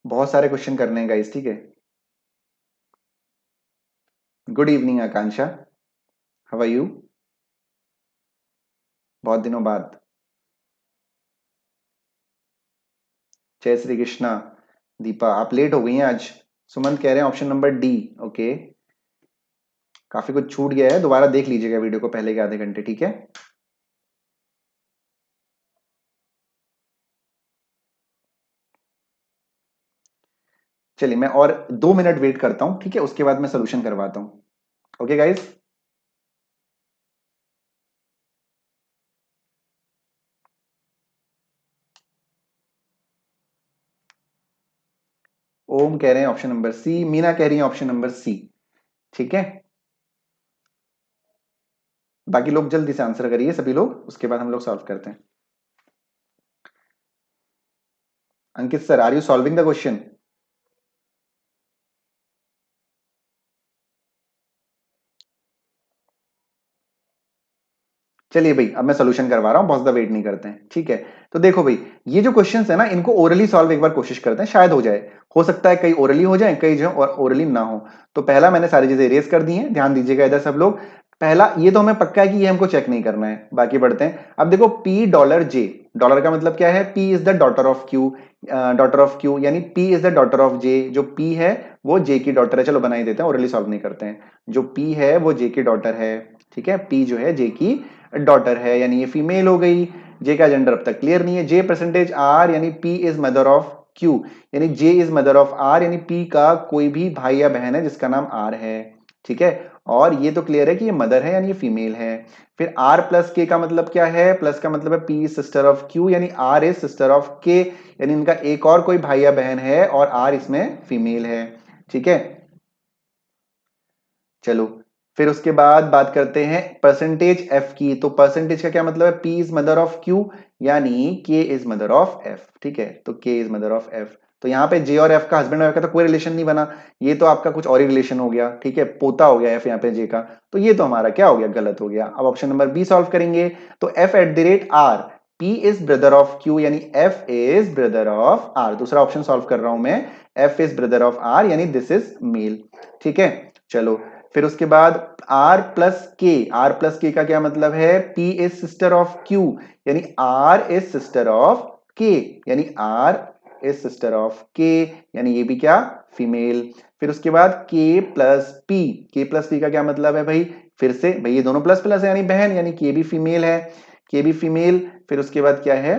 बहुत सारे क्वेश्चन करने हैं गाइस, ठीक है। Good evening Aakanksha, how are you, बहुत दिनों बाद। जय श्री कृष्णा। दीपा आप लेट हो गई हैं आज। सुमंत कह रहे हैं ऑप्शन नंबर डी, ओके, काफी कुछ छूट गया है, दोबारा देख लीजिएगा वीडियो को पहले के आधे घंटे, ठीक है। चलिए मैं और 2 मिनट वेट करता हूं, ठीक है, उसके बाद मैं सोल्यूशन करवाता हूं, ओके गाइस। ओम कह रहे हैं ऑप्शन नंबर सी, मीना कह रही है ऑप्शन नंबर सी, ठीक है, बाकी लोग जल्दी से आंसर करिए सभी लोग, उसके बाद हम लोग सॉल्व करते हैं। Ankit sir, are you solving the question. चलिए भाई, अब मैं सोल्यूशन करवा रहा हूं, बहुत ज्यादा वेट नहीं करते हैं, ठीक है। तो देखो भाई, ये जो क्वेश्चंस है ना, इनको ओरली सॉल्व एक बार कोशिश करते हैं, शायद हो जाए। हो सकता है कई ओरली हो जाए, कई जो ओरली ना हो। तो पहला मैंने सारी चीजें इरेज कर दी हैं, ध्यान दीजिएगा इधर सब लोग। पहला ये तो हमें पक्का है कि ये हमको चेक नहीं करना है, बाकी बढ़ते हैं। अब देखो, पी डॉलर जे, डॉलर का मतलब क्या है, P is the daughter of Q, daughter of Q यानी P is the daughter of J. जो पी है वो जे की डॉटर है, चलो बना ही देते हैं, ओरली सॉल्व नहीं करते हैं। जो पी है वो जे की डॉटर है, ठीक है, पी जो है जे की डॉटर है, यानी ये फीमेल हो गई। जे का जेंडर अब तक क्लियर नहीं है। जे परसेंटेज आर यानी P is mother of Q, यानी J is mother of R, यानी पी का कोई भी भाई या बहन है जिसका नाम आर है, ठीक है। और ये तो क्लियर है कि ये मदर है यानी ये फीमेल है। फिर आर प्लस के का मतलब क्या है, प्लस का मतलब है पी सिस्टर ऑफ क्यू, यानी R is sister of K, यानी इनका एक और कोई भाई या बहन है और आर इसमें फीमेल है, ठीक है। चलो, फिर उसके बाद बात करते हैं परसेंटेज एफ की। तो परसेंटेज का क्या मतलब है, P is mother of Q, यानी K is mother of F, ठीक है। तो के इज मदर ऑफ एफ। तो यहाँ पे जे और एफ का, हस्बैंड वाइफ का तो कोई रिलेशन नहीं बना, ये तो आपका कुछ और ही रिलेशन हो गया, ठीक है, पोता हो गया एफ यहाँ पे जे का। तो ये तो हमारा क्या हो गया, गलत हो गया। अब ऑप्शन नंबर बी सॉल्व करेंगे। तो F at the rate R, P is brother of Q, यानी F is brother of R. दूसरा ऑप्शन सॉल्व कर रहा हूं मैं, F is brother of R, यानी दिस इज मेल, ठीक है। चलो, फिर उसके बाद R plus K, R plus K का क्या मतलब है, P is sister of Q, यानी R is sister of K, यानी R is sister of K, यानी ये भी क्या, फीमेल। फिर उसके बाद के प्लस पी, के प्लस पी का क्या मतलब है भाई, फिर से भाई ये दोनों प्लस प्लस है यानी बहन, यानी के भी फीमेल है, के भी फीमेल। फिर उसके बाद क्या है,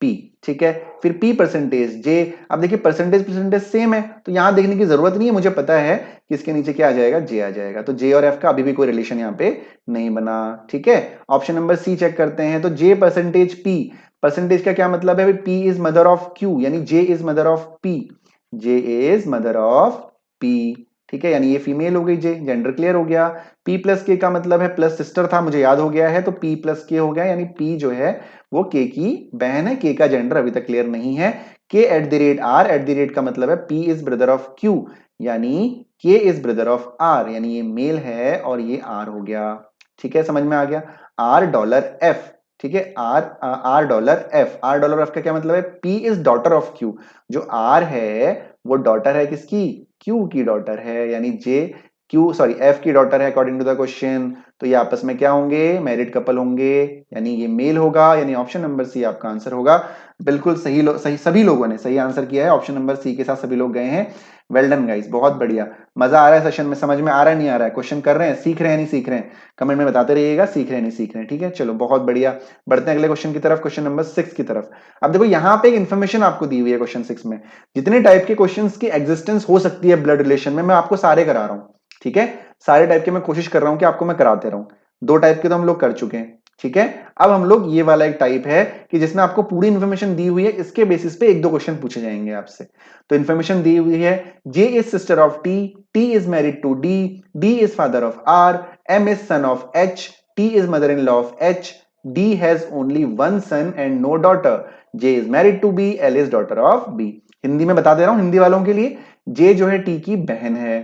पी, ठीक है। फिर पी परसेंटेज जे, अब देखिए परसेंटेज परसेंटेज सेम है, तो यहां देखने की जरूरत नहीं है, मुझे पता है कि इसके नीचे क्या आ जाएगा, जे आ जाएगा। तो जे और एफ का अभी भी कोई रिलेशन यहाँ पे नहीं बना, ठीक है। ऑप्शन नंबर सी चेक करते हैं। तो जे परसेंटेज पी, परसेंटेज का क्या मतलब है, P is mother of Q, यानी J is mother of P, J is mother of P, ठीक है, यानी ये फीमेल हो गई, जे जेंडर क्लियर हो गया। पी प्लस के का मतलब है, प्लस सिस्टर था मुझे याद हो गया है, तो पी प्लस के हो गया, यानी पी जो है वो के की बहन है, के का जेंडर अभी तक क्लियर नहीं है। K at the rate R, at the rate का मतलब है P is brother of Q, यानी K is brother of R, यानी ये मेल है और ये आर हो गया, ठीक है, समझ में आ गया। आर डॉलर एफ, ठीक है, R R dollar F, R dollar F का क्या मतलब है, P is daughter of Q, जो आर है वो डॉटर है किसकी, क्यू की डॉटर है, यानी जे क्यू सॉरी एफ की डॉटर है अकॉर्डिंग टू द क्वेश्चन। तो ये आपस में क्या होंगे, मैरिड कपल होंगे, यानी ये मेल होगा, यानी ऑप्शन नंबर सी आपका आंसर होगा। बिल्कुल सही सही सभी लोगों ने सही आंसर किया है, ऑप्शन नंबर सी के साथ सभी लोग गए हैं। वेल डन गाइस, बहुत बढ़िया। मजा आ रहा है सेशन में, समझ में आ रहा है नहीं आ रहा है, क्वेश्चन कर रहे हैं, सीख रहे हैं नहीं सीख रहे हैं, कमेंट में बताते रहिएगा, सीख रहे हैं नहीं सीख रहे हैं, ठीक है। चलो बहुत बढ़िया, बढ़ते हैं अगले क्वेश्चन की तरफ, क्वेश्चन नंबर 6 की तरफ। अब देखो यहाँ पे एक इन्फॉर्मेशन आपको दी हुई है क्वेश्चन 6 में, जितने टाइप के क्वेश्चंस की एग्जिस्टेंस हो सकती है ब्लड रिलेशन में, मैं आपको सारे करा रहा हूं, ठीक है। सारे टाइप के मैं कोशिश कर रहा हूं कि आपको मैं कराते रहूं। दो टाइप के तो हम लोग कर चुके हैं, ठीक है। अब हम लोग ये वाला एक टाइप है कि जिसमें आपको पूरी इंफॉर्मेशन दी हुई है, इसके बेसिस पे एक दो क्वेश्चन पूछे जाएंगे आपसे। तो इंफॉर्मेशन दी हुई है, J is sister of T, T is married to D, D is father of R, M is son of H, T is mother in law of H, D has only one son and no daughter, J is married to B, L is daughter of B. Hindi में बता दे रहा हूं हिंदी वालों के लिए, जे जो है टी की बहन है,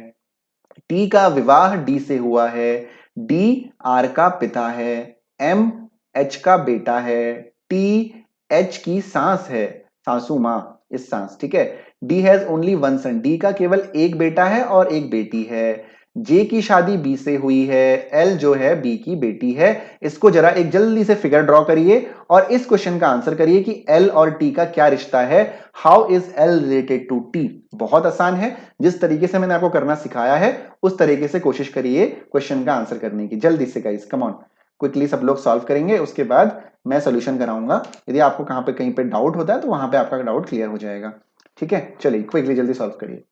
टी का विवाह डी से हुआ है, डी आर का पिता है, एम एच का बेटा है, टी एच की सास है, सासू मां, इस सास, ठीक है। D has only one son, D का केवल एक बेटा है और एक बेटी है। जे की शादी बी से हुई है, एल जो है बी की बेटी है। इसको जरा एक जल्दी से फिगर ड्रॉ करिए और इस क्वेश्चन का आंसर करिए कि एल और टी का क्या रिश्ता है, how is L related to T. बहुत आसान है, जिस तरीके से मैंने आपको करना सिखाया है उस तरीके से कोशिश करिए क्वेश्चन का आंसर करने की, जल्दी से गाइस, कम ऑन, क्विकली सब लोग सॉल्व करेंगे, उसके बाद मैं सोल्यूशन कराऊंगा। यदि आपको कहां पे कहीं पे डाउट होता है तो वहां पे आपका डाउट क्लियर हो जाएगा, ठीक है। चलिए क्विकली जल्दी सॉल्व करिए।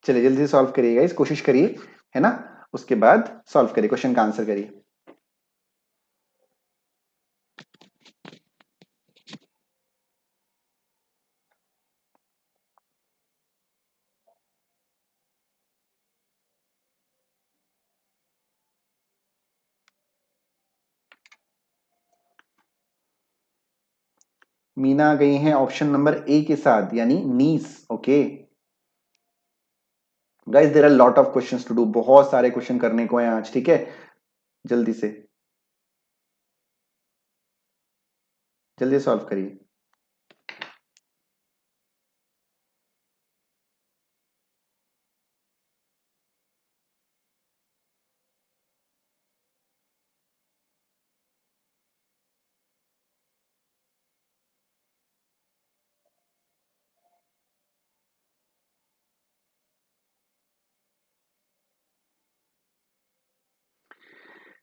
चलिए जल्दी से सॉल्व करिएगा, इस कोशिश करिए, है ना। उसके बाद सॉल्व करिए, क्वेश्चन का आंसर करिए। मीना गई हैं ऑप्शन नंबर ए के साथ, यानी niece. Okay guys, there are lot of questions to do, बहुत सारे क्वेश्चन करने को हैं आज, ठीक है। जल्दी से जल्दी सॉल्व करिए।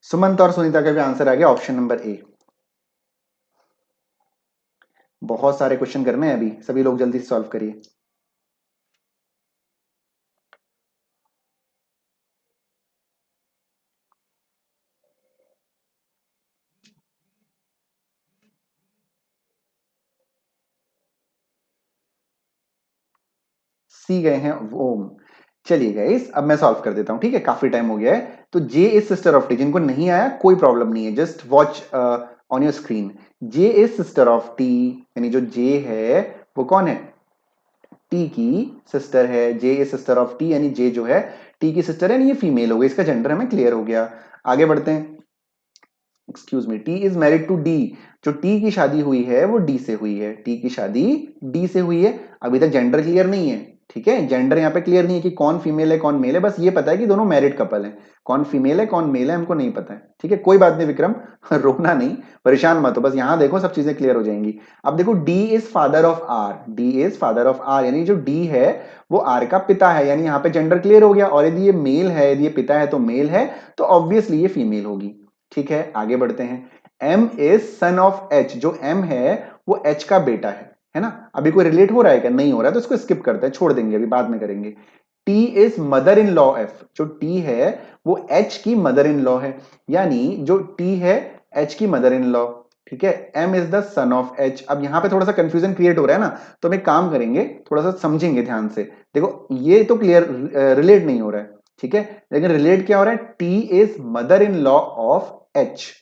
सुमंत और सुनीता का भी आंसर आ गया ऑप्शन नंबर ए। बहुत सारे क्वेश्चन करने हैं अभी, सभी लोग जल्दी से सॉल्व करिए। सी गए हैं ओम। चलिए गाइस, अब मैं सॉल्व कर देता हूं, ठीक है, काफी टाइम हो गया है। तो जे इज सिस्टर ऑफ टी, जिनको नहीं आया कोई प्रॉब्लम नहीं है, just watch on your screen. J is sister of T, यानी जो जे है वो कौन है, टी की सिस्टर है। J is sister of T, यानी जे जो है टी की सिस्टर है, यानी ये फीमेल हो गई, इसका जेंडर हमें क्लियर हो गया। आगे बढ़ते हैं। Excuse me, T is married to D, जो टी की शादी हुई है वो डी से हुई है, टी की शादी डी से हुई है। अभी तक जेंडर क्लियर नहीं है, ठीक है, जेंडर यहाँ पे क्लियर नहीं है कि कौन फीमेल है कौन मेल है, बस ये पता है कि दोनों मैरिड कपल है। कौन फीमेल है कौन मेल है हमको नहीं पता है, ठीक है, कोई बात नहीं विक्रम रोना नहीं, परेशान मत हो, बस यहाँ देखो सब चीजें क्लियर हो जाएंगी। अब देखो, D is father of R, D is father of R, यानी जो डी है वो आर का पिता है, यानी यहाँ पे जेंडर क्लियर हो गया। और यदि ये मेल है, यदि ये पिता है तो मेल है, तो ऑब्वियसली ये फीमेल होगी, ठीक है। आगे बढ़ते हैं। M is son of H, जो एम है वो एच का बेटा है ना। अभी कोई रिलेट हो रहा है क्या, नहीं हो रहा है तो इसको स्किप करते हैं, छोड़ देंगे, अभी बाद में करेंगे। T is mother in law F, जो टी है वो एच की मदर इन लॉ है, यानी जो टी है एच की मदर इन लॉ, ठीक है। M is the son of H. अब यहां पे थोड़ा सा कंफ्यूजन क्रिएट हो रहा है ना, तो हम एक काम करेंगे, थोड़ा सा समझेंगे ध्यान से। देखो ये तो क्लियर, रिलेट नहीं हो रहा है, ठीक है, लेकिन रिलेट क्या हो रहा है, T is mother in law of H,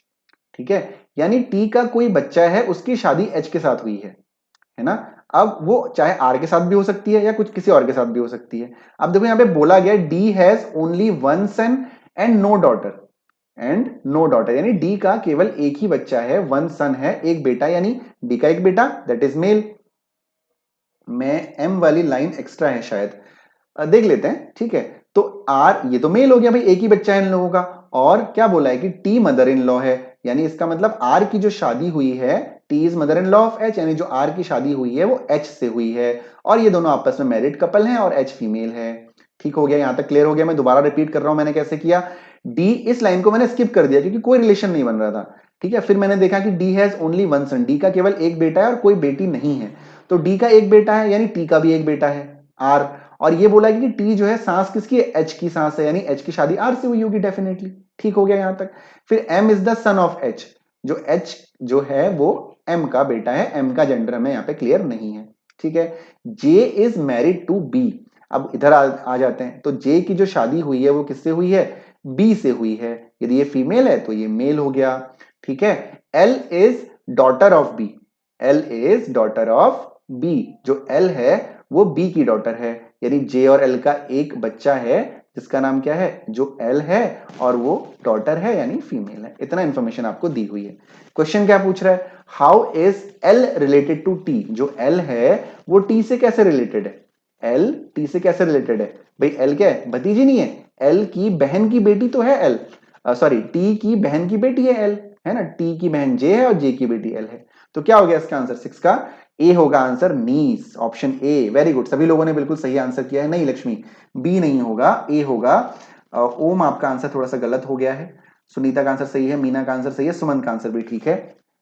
ठीक है, यानी टी का कोई बच्चा है उसकी शादी एच के साथ हुई है ना। अब वो चाहे आर के साथ भी हो सकती है या कुछ किसी और के साथ भी हो सकती है। अब देखो यहां पे बोला गया D has only one son and no daughter, and no daughter, यानी डी का केवल एक ही बच्चा है, वन सन है, एक बेटा, यानी डी का एक बेटा, दैट इज मेल। में एम वाली लाइन एक्स्ट्रा है शायद, देख लेते हैं, ठीक है। तो आर, ये तो मेल हो गया भाई, एक ही बच्चा है इन लोगों का। और क्या बोला है कि टी मदर इन लॉ है, यानी इसका मतलब आर की जो शादी हुई है, T is mother in law of H, यानी जो आर की शादी हुई है वो एच से हुई है, और ये दोनों आपस में मैरिड कपल हैं और एच फीमेल है। ठीक हो गया, यहां तक क्लियर हो गया। मैं दोबारा रिपीट कर रहा हूं मैंने कैसे किया। डी, इस लाइन को मैंने स्किप कर दिया क्योंकि कोई रिलेशन नहीं बन रहा था, ठीक है। फिर मैंने देखा कि D has only one son, D का केवल एक बेटा है और कोई बेटी नहीं है, तो डी का एक बेटा है यानी टी का भी एक बेटा है, आर। और ये बोला कि टी जो है सांस किसकी है, एच की सांस है, यानी एच की शादी आर से हुई होगी डेफिनेटली। ठीक हो गया यहां तक। फिर M is the son of H, जो एच जो है वो एम का बेटा है, एम का जेंडर हमें यहाँ पे क्लियर नहीं है, ठीक है। J is married to B, अब इधर आ जाते हैं। तो जे की जो शादी हुई है वो किससे हुई है, बी से हुई है, यदि ये फीमेल है तो ये मेल हो गया, ठीक है। L is daughter of B, L is daughter of B, जो एल है वो बी की डॉटर है, यानी जे और एल का एक बच्चा है जिसका नाम क्या है, जो एल है, और वो डॉटर है यानी फीमेल है। इतना इंफॉर्मेशन आपको दी हुई है। क्वेश्चन क्या पूछ रहा है, how is L related to T, जो एल है वो टी से कैसे रिलेटेड है, एल टी से कैसे रिलेटेड है। भाई एल क्या है, भतीजी नहीं है, एल की बहन की बेटी तो है एल, सॉरी टी की बहन की बेटी है एल, है ना, टी की बहन जे है और जे की बेटी एल है। तो क्या हो गया इसका आंसर, 6 का ए होगा answer, niece, option A. Very good, सभी लोगों ने बिल्कुल सही आंसर किया है। नहीं लक्ष्मी, बी नहीं होगा, ए होगा। ओम आपका आंसर थोड़ा सा गलत हो गया है, सुनीता का आंसर सही है, मीना का आंसर सही है, सुमन का आंसर भी ठीक है।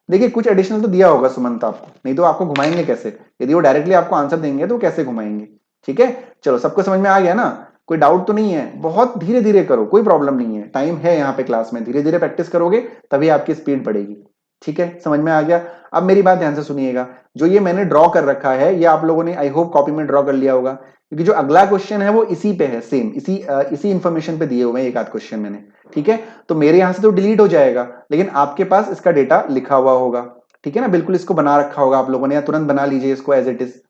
देखिए कुछ एडिशनल तो दिया होगा सुमंत आपको, नहीं तो आपको घुमाएंगे कैसे, यदि वो डायरेक्टली आपको आंसर देंगे तो कैसे घुमाएंगे, ठीक है। चलो सबको समझ में आ गया ना। कोई डाउट तो नहीं है? बहुत धीरे धीरे करो, कोई प्रॉब्लम नहीं है, टाइम है यहाँ पे क्लास में, धीरे धीरे प्रैक्टिस करोगे तभी आपकी स्पीड बढ़ेगी। ठीक है, समझ में आ गया? अब मेरी बात ध्यान से सुनिएगा, जो ये मैंने ड्रॉ कर रखा है ये आप लोगों ने आई होप कॉपी में ड्रॉ कर लिया होगा, क्योंकि जो अगला क्वेश्चन है वो इसी पे है, सेम इसी इंफॉर्मेशन पे दिए हुए हैं एक आध क्वेश्चन मैंने। ठीक है, तो मेरे यहां से तो डिलीट हो जाएगा, लेकिन आपके पास इसका डेटा लिखा हुआ होगा। ठीक है ना, बिल्कुल इसको बना रखा होगा आप लोगों ने, या तुरंत बना लीजिए इसको एज इट इज।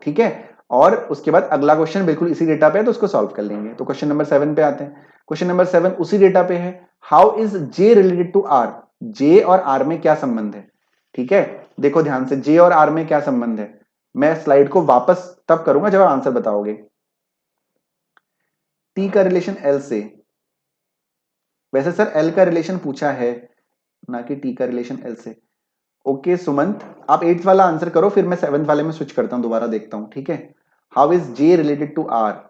ठीक है, और उसके बाद अगला क्वेश्चन बिल्कुल इसी डेटा पे है तो उसको सॉल्व कर लेंगे। तो क्वेश्चन नंबर 7 पे आते हैं। क्वेश्चन नंबर 7 उसी डेटा पे है। How is J related to R? J और आर में क्या संबंध है? ठीक है, देखो ध्यान से, जे और आर में क्या संबंध है। मैं स्लाइड को वापस तब करूंगा जब आप आंसर बताओगे। टी का रिलेशन एल से, वैसे सर एल का रिलेशन पूछा है, ना कि टी का रिलेशन एल से। ओके सुमंत, आप 8th वाला आंसर करो, फिर मैं 7th वाले में स्विच करता हूं, दोबारा देखता हूं। ठीक है, how is J related to R?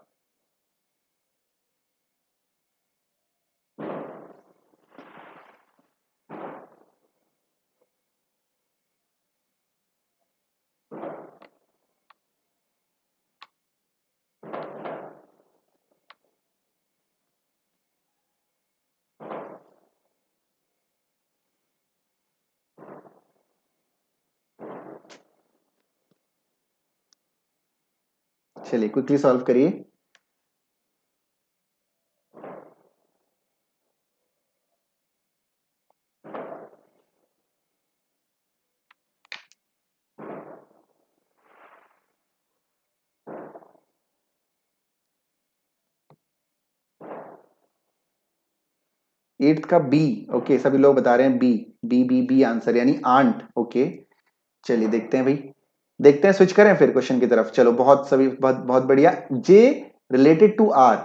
चलिए क्विकली सॉल्व करिए। 8th का बी। ओके, सभी लोग बता रहे हैं B. B B B answer यानी आंट। ओके, चलिए देखते हैं भाई, देखते हैं, स्विच करें फिर क्वेश्चन की तरफ। चलो बहुत सभी बहुत बहुत बढ़िया। J related to R,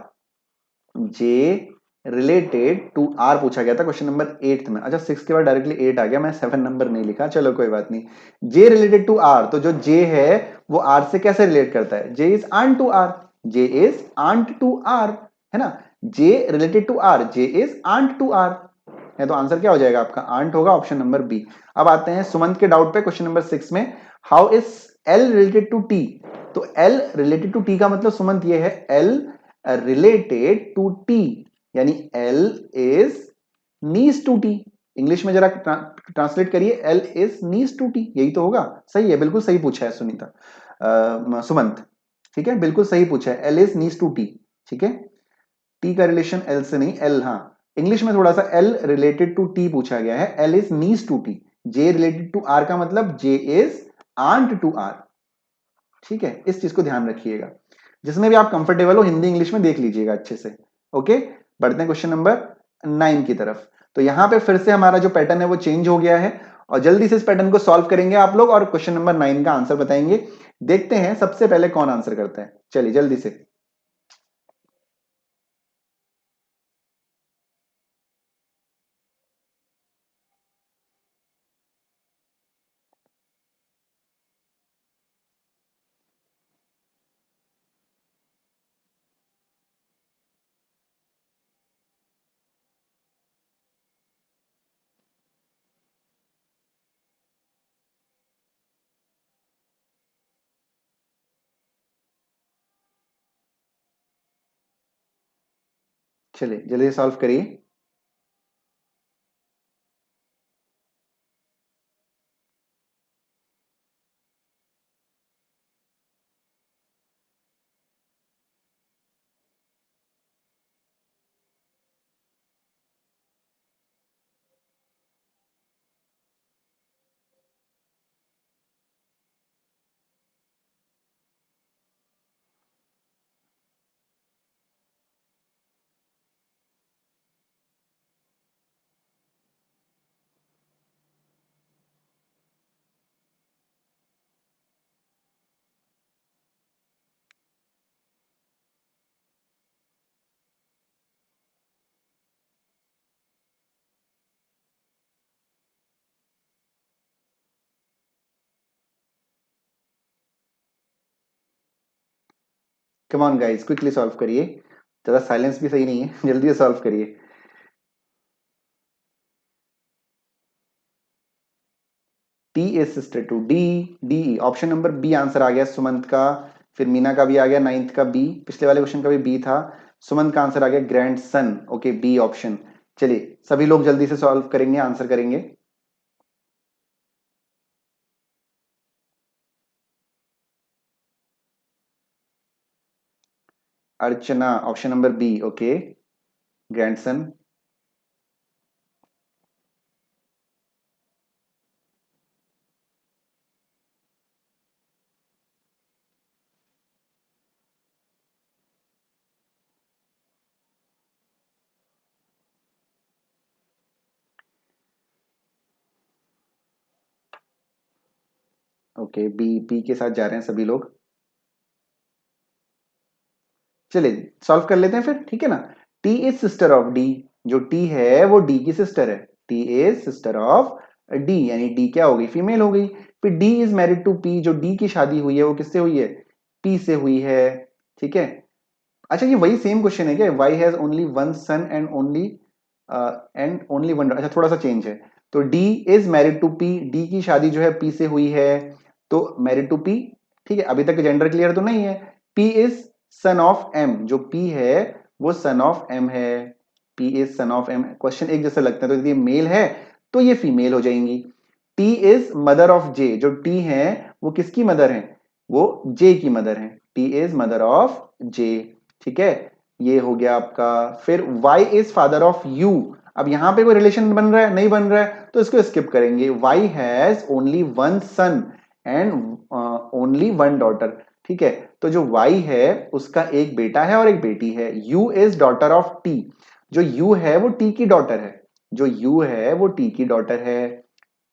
J related to R पूछा गया था क्वेश्चन नंबर 8th में। अच्छा 6 के बाद डायरेक्टली 8 आ गया, मैं 7 नंबर नहीं लिखा, चलो कोई बात नहीं। जे रिलेटेड टू आर, तो जो जे है वो आर से कैसे रिलेट करता है? J is aunt to R, J is aunt to R, है ना। J related to R, J is aunt to R है, तो आंसर क्या हो जाएगा आपका? आंट होगा, ऑप्शन नंबर बी। अब आते हैं सुमंत के डाउट पे, क्वेश्चन नंबर 6 में। How is L related to T? तो एल रिलेटेड टू टी का मतलब सुमंत ये है, एल रिलेटेड टू टी, यानी L is niece to T. English में जरा ट्रांसलेट करिए, L is niece to T, यही तो होगा। सही है, बिल्कुल सही पूछा है सुनीता, सुमंत। ठीक है, बिल्कुल सही पूछा है, L is niece to T. ठीक है, टी का रिलेशन एल से नहीं, एल, हाँ इंग्लिश में थोड़ा सा एल रिलेटेड टू टी पूछा गया है, L is niece to T. J related to R का मतलब J is aunt to R. ठीक है, इस चीज को ध्यान रखिएगा, जिसमें भी आप कंफर्टेबल हो हिंदी इंग्लिश में देख लीजिएगा अच्छे से। ओके, बढ़ते हैं क्वेश्चन नंबर 9 की तरफ। तो यहां पे फिर से हमारा जो पैटर्न है वो चेंज हो गया है, और जल्दी से इस पैटर्न को सॉल्व करेंगे आप लोग, और क्वेश्चन नंबर 9 का आंसर बताएंगे। देखते हैं सबसे पहले कौन आंसर करता है, चलिए जल्दी से। चलिए जल्दी से सॉल्व करिए। Come on guys, quickly solve करिए, ज्यादा साइलेंस भी सही नहीं है, जल्दी से सॉल्व करिए। T is sister to D, D option number B answer आ गया सुमंत का, फिर मीना का भी आ गया, 9th का बी, पिछले वाले क्वेश्चन का भी बी था, सुमंत का आंसर आ गया ग्रैंडसन। Okay, B option. चलिए सभी लोग जल्दी से सॉल्व करेंगे, आंसर करेंगे। Archana option number B, okay, grandson. Okay, B, B के साथ जा रहे हैं सभी लोग। चलिए सॉल्व कर लेते हैं फिर, ठीक है ना। T is sister of D, जो टी है वो डी की सिस्टर है। T is sister of D, यानी डी क्या हो गई, फीमेल हो गई। फिर D is married to P, जो डी की शादी हुई है वो किससे हुई है, पी से हुई है, ठीक है। अच्छा ये वही सेम क्वेश्चन है क्या, Y has only one son and only one, अच्छा थोड़ा सा चेंज है। तो D is married to P, D की शादी जो है पी से हुई है, तो मैरिड टू पी, ठीक है। अभी तक जेंडर क्लियर तो नहीं है। P is son of M, जो पी है वो सन ऑफ एम है। P is son of M, question एक जैसे लगते हैं, तो यदि मेल है तो ये फीमेल हो जाएंगी। T is mother of J, जो टी है वो किसकी मदर है, वो जे की मदर है। T is mother of J, ठीक है, ये हो गया आपका। फिर Y is father of U, अब यहां पे कोई रिलेशन बन रहा है, नहीं बन रहा है, तो इसको स्किप करेंगे। Y has only one son and only one daughter, ठीक है। तो जो वाई है उसका एक बेटा है और एक बेटी है। U is daughter of T, जो यू है वो टी की डॉटर है, जो यू है वो टी की डॉटर है।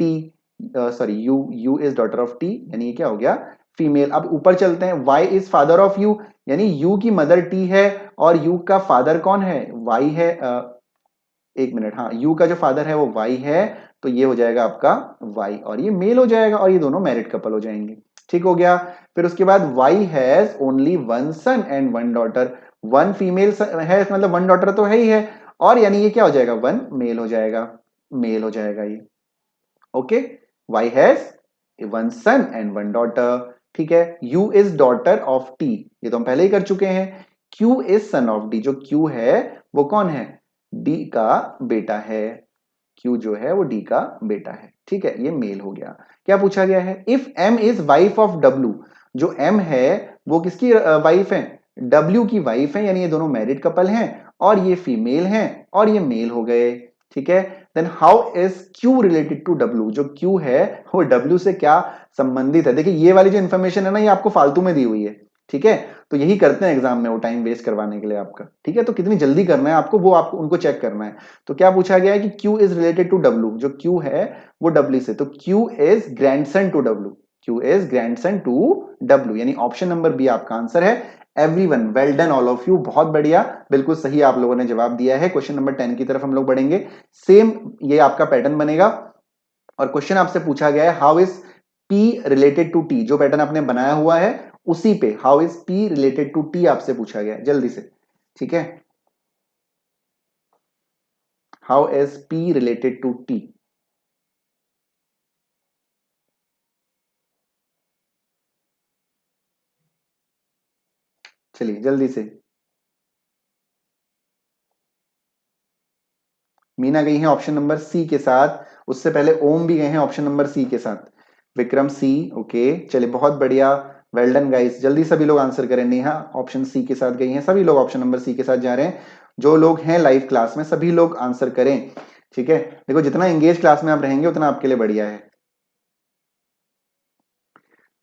T, sorry, you is daughter of T, यानी ये क्या हो गया, फीमेल। अब ऊपर चलते हैं, Y is father of U, यानी यू की मदर टी है और यू का फादर कौन है, वाई है। एक मिनट, हाँ, यू का जो फादर है वो वाई है, तो ये हो जाएगा आपका वाई, और ये मेल हो जाएगा, और ये दोनों मैरिड कपल हो जाएंगे, ठीक हो गया। फिर उसके बाद Y has only one son and one daughter, one female है, मतलब वन डॉटर तो है ही है, और यानी ये क्या हो जाएगा, वन मेल हो जाएगा, मेल हो जाएगा ये। Okay, Y has one son and one daughter, ठीक है। U is daughter of T, ये तो हम पहले ही कर चुके हैं। Q is son of D, जो क्यू है वो कौन है, डी का बेटा है। क्यू जो है वो डी का बेटा है, ठीक है, ये मेल हो गया। क्या पूछा गया है, if M is wife of W, जो एम है वो किसकी वाइफ है, डब्ल्यू की वाइफ है, यानी ये दोनों मैरिड कपल हैं, और ये फीमेल हैं और ये मेल हो गए, ठीक है। Then how is Q related to W, जो क्यू है वो डब्ल्यू से क्या संबंधित है। देखिए ये वाली जो इन्फॉर्मेशन है ना, ये आपको फालतू में दी हुई है, ठीक है, तो यही करते हैं एग्जाम में वो टाइम वेस्ट करवाने के लिए आपका, ठीक है। तो कितनी जल्दी करना है आपको, वो आपको उनको चेक करना है। तो क्या पूछा गया है कि Q is related to W, जो क्यू है वो डब्ल्यू से, तो Q is grandson to W, Q is grandson to W, यानी ऑप्शन नंबर बी आपका आंसर है। Everyone well done all of you, बहुत बढ़िया, बिल्कुल सही आप लोगों ने जवाब दिया है। क्वेश्चन नंबर 10 की तरफ हम लोग बढ़ेंगे। सेम ये आपका पैटर्न बनेगा, और क्वेश्चन आपसे पूछा गया है how is P related to T, जो पैटर्न आपने बनाया हुआ है उसी पे how is P related to T आपसे पूछा गया है, जल्दी से, ठीक है। How is P related to T, चलिए जल्दी से। मीना गई है ऑप्शन नंबर सी के साथ, उससे पहले ओम भी गए हैं ऑप्शन नंबर सी के साथ। विक्रम सी, ओके, चलिए बहुत बढ़िया, वेल डन गाइस, जल्दी सभी लोग आंसर करें। नेहा ऑप्शन सी के साथ गई हैं, सभी लोग ऑप्शन नंबर सी के साथ जा रहे हैं। जो लोग हैं लाइव क्लास में सभी लोग आंसर करें, ठीक है। देखो जितना एंगेज क्लास में आप रहेंगे उतना आपके लिए बढ़िया है।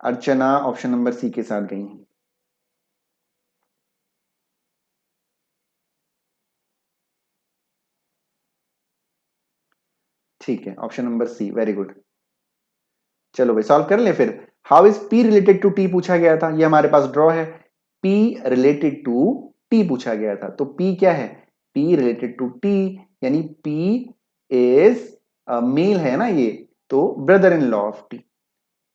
अर्चना ऑप्शन नंबर सी के साथ गई हैं। ठीक है, option number C, very good. चलो भाई सॉल्व कर ले फिर। How is P related to T पूछा गया था, ये हमारे पास ड्रॉ है। पी रिलेटेड टू टी पूछा गया था, तो पी क्या है, पी रिलेटेड टू टी, यानी पी इज मेल है ना ये, तो brother in law of T.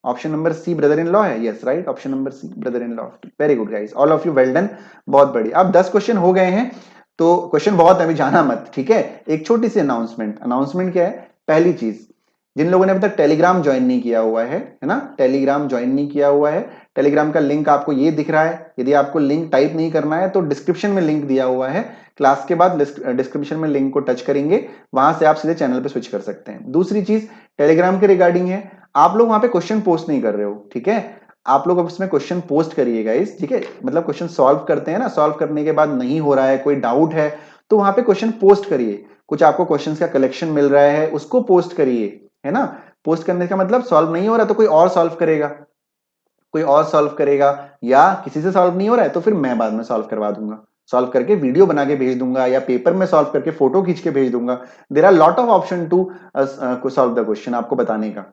Option number C brother in law है, yes right, option number C brother in law of T, very good guys, all of you well done, बहुत बढ़िया। अब 10 question हो गए हैं, तो क्वेश्चन बहुत है, अभी जाना मत, ठीक है। एक छोटी सी अनाउंसमेंट, अनाउंसमेंट क्या है, पहली चीज, जिन लोगों ने अभी तक टेलीग्राम ज्वाइन नहीं किया हुआ है ना, टेलीग्राम ज्वाइन नहीं किया हुआ है, टेलीग्राम का लिंक आपको ये दिख रहा है। यदि आपको लिंक टाइप नहीं करना है तो डिस्क्रिप्शन में लिंक दिया हुआ है, क्लास के बाद डिस्क्रिप्शन में लिंक को टच करेंगे, वहां से आप सीधे चैनल पे स्विच कर सकते हैं। दूसरी चीज टेलीग्राम के रिगार्डिंग है, आप लोग वहां पे क्वेश्चन पोस्ट नहीं कर रहे हो, ठीक है? आप लोग अब इसमें क्वेश्चन पोस्ट करिएगा इस, ठीक है? मतलब क्वेश्चन सॉल्व करते हैं ना, सॉल्व करने के बाद नहीं हो रहा है, कोई डाउट है तो वहां पे क्वेश्चन पोस्ट करिए। कुछ आपको क्वेश्चंस का कलेक्शन मिल रहा है उसको पोस्ट करिए, है ना? पोस्ट करने का मतलब सॉल्व नहीं हो रहा तो कोई और सॉल्व करेगा, कोई और सॉल्व करेगा, या किसी से सॉल्व नहीं हो रहा है तो फिर मैं बाद में सॉल्व करवा दूंगा, सॉल्व करके वीडियो बना के भेज दूंगा, या पेपर में सॉल्व करके फोटो खींच के भेज दूंगा। There are lot of option to solve the question, आपको बताने का,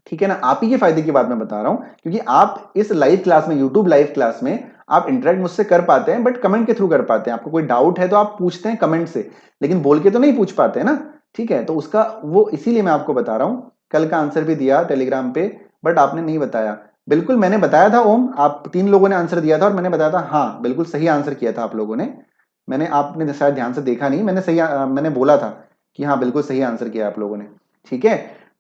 ठीक है ना? आप ही के फायदे की बात मैं बता रहा हूं, क्योंकि आप इस लाइव क्लास में, यूट्यूब लाइव क्लास में आप इंटरेक्ट मुझसे कर पाते हैं, बट कमेंट के थ्रू कर पाते हैं। आपको कोई डाउट है तो आप पूछते हैं कमेंट से, लेकिन बोल के तो नहीं पूछ पाते हैं ना, ठीक है? तो उसका वो इसीलिए मैं आपको बता रहा हूं। कल का आंसर भी दिया टेलीग्राम पे, बट आपने नहीं बताया। बिल्कुल मैंने बताया था ओम, आप 3 लोगों ने आंसर दिया था और मैंने बताया था, हाँ बिल्कुल सही आंसर किया था आप लोगों ने। मैंने, आपने शायद ध्यान से देखा नहीं, मैंने सही मैंने बोला था कि हाँ बिल्कुल सही आंसर किया आप लोगों ने, ठीक है?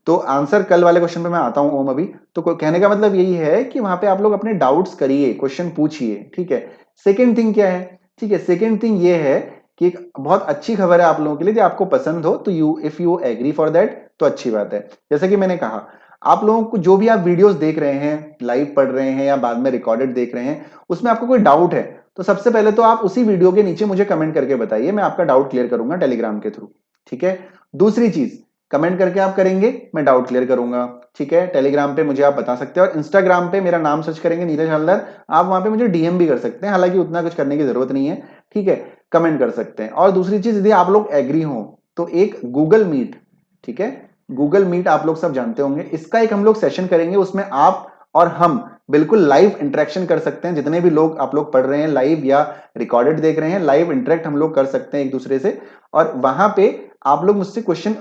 तो आंसर कल वाले क्वेश्चन पे मैं आता हूं ओम अभी। तो कहने का मतलब यही है कि वहां पे आप लोग अपने डाउट्स करिए, क्वेश्चन पूछिए, ठीक है? सेकंड थिंग क्या है, ठीक है, सेकंड थिंग ये है कि एक बहुत अच्छी खबर है आप लोगों के लिए, जो आपको पसंद हो तो if you agree for that तो अच्छी बात है। जैसा कि मैंने कहा, आप लोगों को जो भी आप वीडियोस देख रहे हैं, लाइव पढ़ रहे हैं या बाद में रिकॉर्डेड देख रहे हैं, उसमें आपको कोई डाउट है तो सबसे पहले तो आप उसी वीडियो के नीचे मुझे कमेंट करके बताइए, मैं आपका डाउट क्लियर करूंगा टेलीग्राम के थ्रू, ठीक है? दूसरी चीज, कमेंट करके आप करेंगे, मैं डाउट क्लियर करूंगा, ठीक है? टेलीग्राम पे मुझे आप बता सकते हैं, और इंस्टाग्राम पे मेरा नाम सर्च करेंगे नीरज हल्दर, आप वहां पे मुझे डीएम भी कर सकते हैं, हालांकि उतना कुछ करने की जरूरत नहीं है, ठीक है? कमेंट कर सकते हैं। और दूसरी चीज, यदि आप लोग एग्री हो तो एक गूगल मीट, ठीक है, गूगल मीट आप लोग सब जानते होंगे, इसका एक हम लोग सेशन करेंगे, उसमें आप और हम बिल्कुल लाइव इंटरेक्शन कर सकते हैं। जितने भी लोग आप लोग पढ़ रहे हैं लाइव या रिकॉर्डेड देख रहे हैं, लाइव इंटरेक्ट हम लोग कर सकते हैं एक दूसरे से, और वहां पे आप लोग मुझसे क्वेश्चन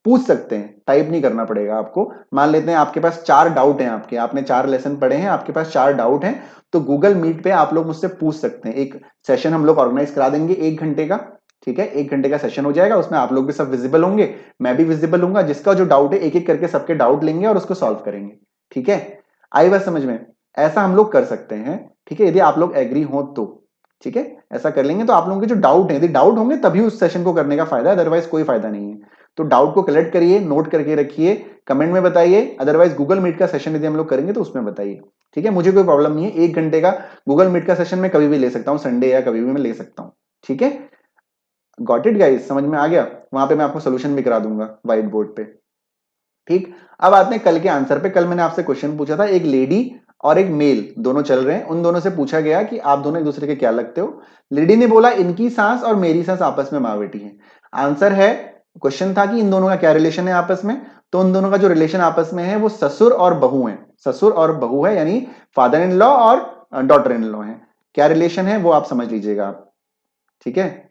पूछ सकते हैं, टाइप नहीं करना पड़ेगा आपको। मान लेते हैं आपके पास 4 डाउट हैं, आपने 4 लेसन पढ़े हैं, आपके पास 4 डाउट हैं, तो गूगल मीट पे आप लोग मुझसे पूछ सकते हैं। एक सेशन हम लोग ऑर्गेनाइज करा देंगे 1 घंटे का, ठीक है? 1 घंटे का सेशन हो जाएगा, उसमें आप लोग भी सब विजिबल होंगे, मैं भी विजिबल हूंगा, जिसका जो डाउट है एक एक करके सबके डाउट लेंगे और उसको सॉल्व करेंगे, ठीक है? आई बात समझ में? ऐसा हम लोग कर सकते हैं, ठीक है, यदि आप लोग एग्री हो तो, ठीक है? ऐसा कर लेंगे तो आप लोगों के जो डाउट है, यदि डाउट होंगे तभी उस सेशन को करने का फायदा है, अदरवाइज कोई फायदा नहीं है। तो डाउट को कलेक्ट करिए, नोट करके रखिए, कमेंट में बताइए, अदरवाइज गूगल मीट का सेशन यदि हम लोग करेंगे तो उसमें बताइए, ठीक है? मुझे कोई प्रॉब्लम नहीं है, 1 घंटे का गूगल मीट का सेशन मैं कभी भी ले सकता हूं, संडे या कभी भी मैं ले सकता हूं, ठीक है? गॉट इट गाइस, समझ में आ गया? वहां पे मैं आपको सोल्यूशन भी करा दूंगा व्हाइट बोर्ड पे, ठीक? अब आते हैं कल के आंसर पे। कल मैंने आपसे क्वेश्चन पूछा था, एक लेडी और एक मेल दोनों चल रहे हैं, उन दोनों से पूछा गया कि आप दोनों एक दूसरे के क्या लगते हो? लेडी ने बोला इनकी सास और मेरी सास आपस में माँ बेटी है। आंसर है, क्वेश्चन था कि इन दोनों का क्या रिलेशन है आपस में, तो उन दोनों का जो रिलेशन आपस में है वो ससुर और बहू है, ससुर और बहू है, यानी फादर इन लॉ और डॉटर इन लॉ है। क्या रिलेशन है वो आप समझ लीजिएगा आप, ठीक है?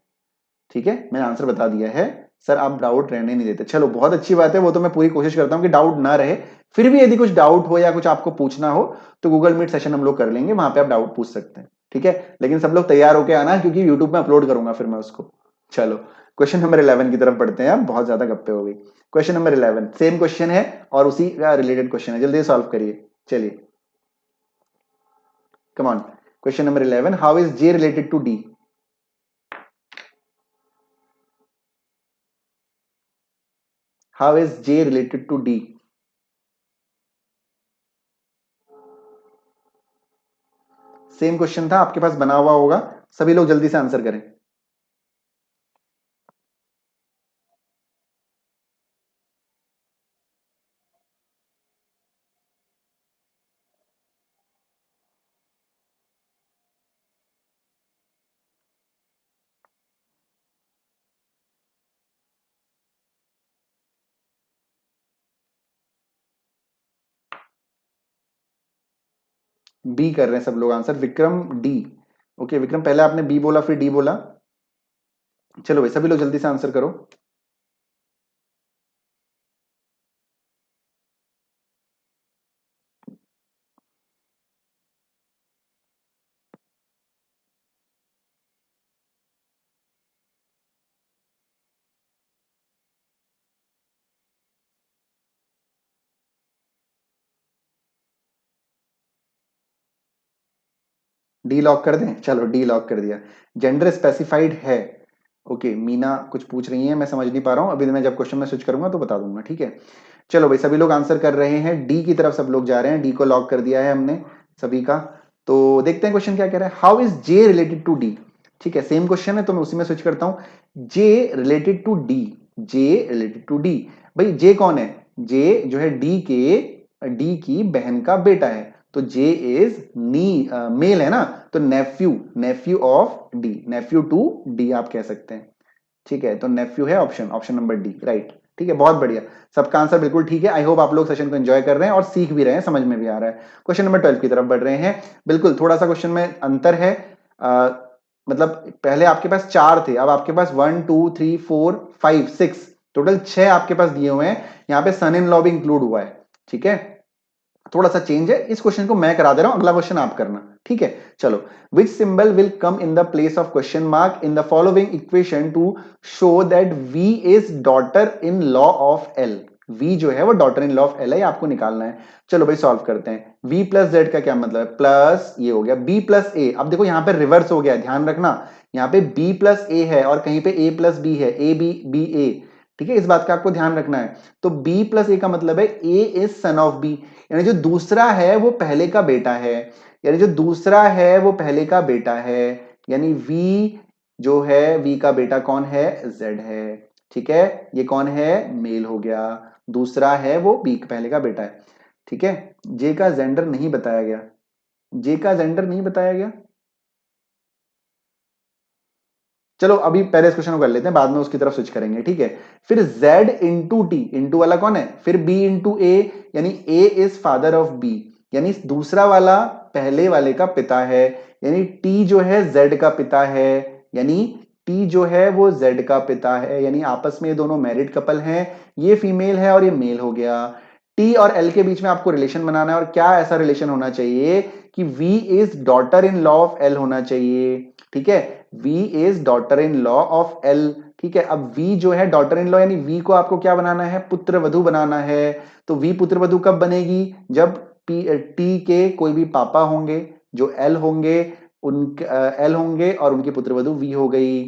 ठीक है, मैंने आंसर बता दिया है। सर आप डाउट रहने नहीं देते, चलो बहुत अच्छी बात है, वो तो मैं पूरी कोशिश करता हूं कि डाउट ना रहे। फिर भी यदि कुछ डाउट हो या कुछ आपको पूछना हो तो गूगल मीट सेशन हम लोग कर लेंगे, वहां पे आप डाउट पूछ सकते हैं, ठीक है? लेकिन सब लोग तैयार होकर आना, क्योंकि यूट्यूब में अपलोड करूंगा फिर मैं उसको। चलो क्वेश्चन नंबर 11 की तरफ बढ़ते हैं, अब बहुत ज्यादा गप्पे हो गई। क्वेश्चन नंबर 11 सेम क्वेश्चन है और उसी का रिलेटेड क्वेश्चन है, जल्दी सॉल्व करिए, चलिए come on. Question number 11, how is J related to D? How is J related to D? Same question था, आपके पास बना हुआ होगा, सभी लोग जल्दी से आंसर करें। बी कर रहे हैं सब लोग answer, Vikram D. Okay Vikram, पहले आपने बी बोला फिर डी बोला। चलो भाई सभी लोग जल्दी से आंसर करो। डी लॉक कर दें, चलो डी लॉक कर दिया। जेंडर स्पेसिफाइड है। ओके, मीना कुछ पूछ रही है, मैं समझ नहीं पा रहा हूं, अभी मैं जब क्वेश्चन में स्विच करूंगा तो बता दूंगा, ठीक है। चलो भाई, सभी लोग आंसर कर रहे हैं, डी की तरफ सब लोग जा रहे हैं, डी को लॉक कर दिया है हमने सभी का। तो देखते हैं क्वेश्चन क्या कह रहा है, how is J related to D. ठीक है, सेम क्वेश्चन है तो मैं उसी में स्विच करता हूं। J related to D, J related to D. भाई जे कौन है, जे जो है डी की बहन का बेटा है, तो जे इज नी मेल है ना, तो nephew of D, nephew to D आप कह सकते हैं। ठीक है, तो नेफ्यू है ऑप्शन नंबर डी, राइट। ठीक है, बहुत बढ़िया, सबका आंसर बिल्कुल ठीक है। आई होप आप लोग सेशन को एंजॉय कर रहे हैं और सीख भी रहे हैं, समझ में भी आ रहा है। क्वेश्चन नंबर 12 की तरफ बढ़ रहे हैं। बिल्कुल, थोड़ा सा क्वेश्चन में अंतर है, मतलब पहले आपके पास 4 थे, अब आपके पास 1 2 3 4 5 6, टोटल 6 आपके पास दिए हुए हैं। यहाँ पे सन इन लॉ भी इंक्लूड हुआ है। ठीक है, थोड़ा सा चेंज है, इस क्वेश्चन को मैं करा दे रहा हूं, अगला क्वेश्चन आप करना। ठीक है, चलो। विच symbol will come in the place of question mark in the following equation two show that V is daughter in law of L। V जो है वो daughter in law of L है, आपको निकालना है। चलो भाई सॉल्व करते हैं। V प्लस जेड का क्या मतलब है, प्लस ये हो गया B प्लस ए। अब देखो यहाँ पे रिवर्स हो गया, ध्यान रखना, यहाँ पे B प्लस ए है और कहीं पे A प्लस बी है, ए बी बी ए। ठीक है, इस बात का आपको ध्यान रखना है। तो B प्लस ए का मतलब है A is son of B, यानी जो दूसरा है वो पहले का बेटा है, यानी जो दूसरा है वो पहले का बेटा है, यानी V जो है, V का बेटा कौन है, Z है। ठीक है, ये कौन है, मेल हो गया, दूसरा है वो B पहले का बेटा है। ठीक है, J का जेंडर नहीं बताया गया, J का जेंडर नहीं बताया गया। चलो अभी पहले इस क्वेश्चन को कर लेते हैं, बाद में उसकी तरफ स्विच करेंगे। ठीक है, फिर Z इंटू टी, इंटू वाला कौन है, फिर B इंटू ए, यानी A is father of B, यानी दूसरा वाला पहले वाले का पिता है, यानी T जो है Z का पिता है, यानी T जो है वो Z का पिता है, यानी आपस में ये दोनों मैरिड कपल हैं, ये फीमेल है और ये मेल हो गया। T और L के बीच में आपको रिलेशन बनाना है, और क्या ऐसा रिलेशन होना चाहिए कि V is daughter in law of L होना चाहिए। ठीक है, V is daughter in law of L। ठीक है, अब V जो है डॉटर इन लॉ, यानी V को आपको क्या बनाना है, पुत्र वधु बनाना है। तो V पुत्र वधु कब बनेगी, जब T के कोई भी पापा होंगे जो L होंगे, उनके L होंगे और उनकी पुत्र वधु V हो गई।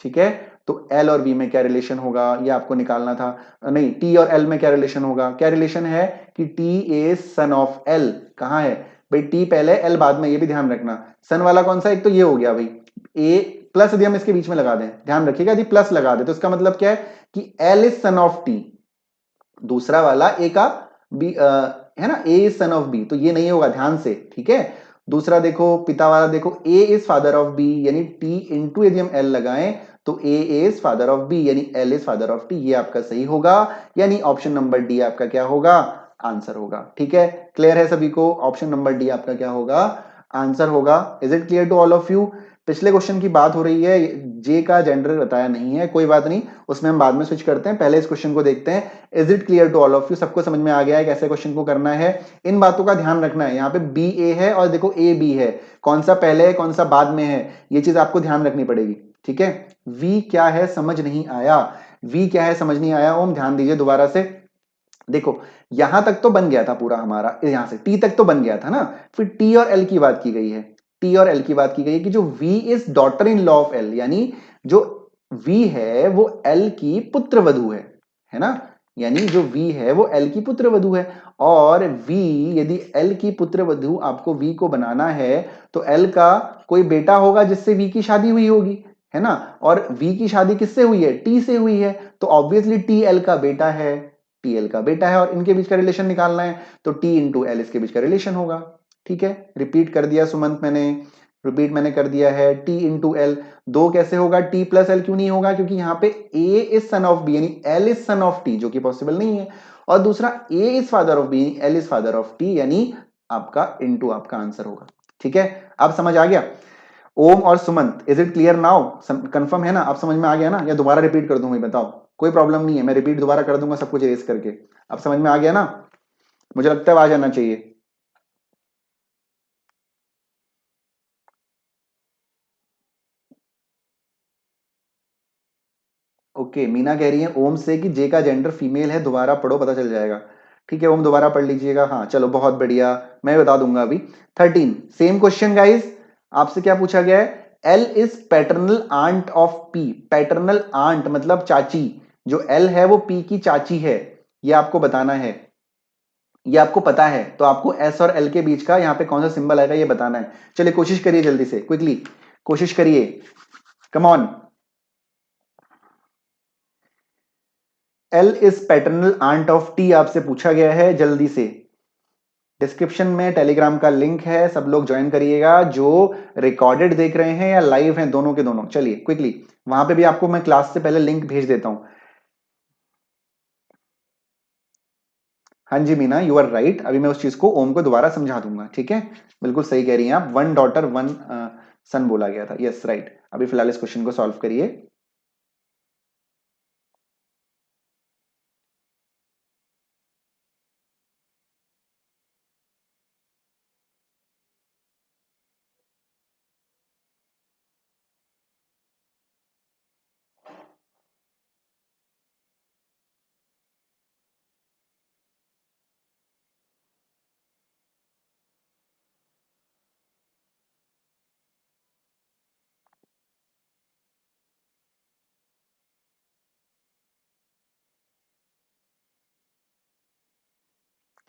ठीक है, तो L और V में क्या रिलेशन होगा, ये आपको निकालना था। नहीं, T और L में क्या रिलेशन होगा, क्या रिलेशन है कि T is son of L। कहां है भाई, T पहले L बाद में, ये भी ध्यान रखना। सन वाला कौन सा, एक तो ये हो गया भाई, ए प्लस यदि हम इसके बीच में लगा दें, ध्यान रखिएगा, यदि प्लस लगा दे तो इसका मतलब क्या है कि L is son of T, दूसरा वाला ए का बी है ना, ए इज सन ऑफ बी, तो ये नहीं होगा, ध्यान से। ठीक है, दूसरा देखो, पिता वाला देखो, A is father of B, यानी टी इंटू यदि हम एल लगाएं तो A is father of B, यानी L is father of T, ये आपका सही होगा, यानी ऑप्शन नंबर डी आपका क्या होगा, आंसर होगा। ठीक है, क्लियर है सभी को, ऑप्शन नंबर डी आपका क्या होगा, आंसर होगा। Is it clear to all of you. पिछले क्वेश्चन की बात हो रही है, जे का जेंडर बताया नहीं है, कोई बात नहीं, उसमें हम बाद में स्विच करते हैं, पहले इस क्वेश्चन को देखते हैं। Is it clear to all of you, सबको समझ में आ गया है कैसे क्वेश्चन को करना है। इन बातों का ध्यान रखना है, यहाँ पे बी ए है और देखो ए बी है, कौन सा पहले है कौन सा बाद में है, ये चीज आपको ध्यान रखनी पड़ेगी। ठीक है, वी क्या है समझ नहीं आया, वी क्या है समझ नहीं आया, ओम ध्यान दीजिए दोबारा से। देखो यहां तक तो बन गया था पूरा हमारा, यहां से टी तक तो बन गया था ना, फिर टी और एल की बात की गई है, टी और एल की बात की गई है कि जो V is daughter in law of L, यानी जो V है वो L की पुत्र वधु है ना, यानी जो V है वो L की पुत्र वधु है, और V यदि L की पुत्र वधु आपको V को बनाना है तो L का कोई बेटा होगा जिससे V की शादी हुई होगी, है ना, और V की शादी किससे हुई है, T से हुई है, तो ऑब्वियसली T L का बेटा है, टी एल का बेटा है, और इनके बीच का रिलेशन निकालना है तो टी इंटू एल इसके बीच का रिलेशन होगा। ठीक है, रिपीट कर दिया सुमंत मैंने, रिपीट मैंने कर दिया है, टी इंटू एल। दो कैसे होगा, टी प्लस एल क्यों नहीं होगा, क्योंकि यहाँ पे A is son of B, यानी L is son of T, जो कि पॉसिबल नहीं है, और दूसरा A is father of B, L is father of T, यानी आपका इंटू आपका आंसर होगा। ठीक है, अब समझ आ गया ओम और Sumant, is it clear now, confirm है ना, अब समझ में आ गया ना, या दोबारा रिपीट कर दूं भाई, बताओ, कोई प्रॉब्लम नहीं है, मैं रिपीट दोबारा कर दूंगा सब कुछ रेस करके। अब समझ में आ गया ना, मुझे लगता है आ जाना चाहिए। ओके, मीना कह रही है ओम से कि जे का जेंडर फीमेल है, दोबारा पढ़ो पता चल जाएगा। ठीक है ओम, दोबारा पढ़ लीजिएगा। हाँ चलो बहुत बढ़िया, मैं बता दूंगा अभी। 13 सेम क्वेश्चन गाइज, आपसे क्या पूछा गया है? L is paternal aunt of P. Paternal aunt मतलब चाची, जो एल है वो पी की चाची है, ये आपको बताना है। ये आपको पता है तो आपको एस और एल के बीच का यहां पे कौन सा सिंबल आएगा ये बताना है। चलिए कोशिश करिए जल्दी से, क्विकली कोशिश करिए, come on. L is paternal aunt of T आपसे पूछा गया है, जल्दी से। डिस्क्रिप्शन में टेलीग्राम का लिंक है, सब लोग ज्वाइन करिएगा, जो रिकॉर्डेड देख रहे हैं या लाइव हैं, दोनों के दोनों। चलिए क्विकली, वहां पे भी आपको मैं क्लास से पहले लिंक भेज देता हूं। हाँ जी मीना, यू आर राइट। अभी मैं उस चीज को ओम को दोबारा समझा दूंगा, ठीक है। बिल्कुल सही कह रही हैं आप, वन डॉटर वन सन बोला गया था, यस राइट। अभी फिलहाल इस क्वेश्चन को सॉल्व करिए।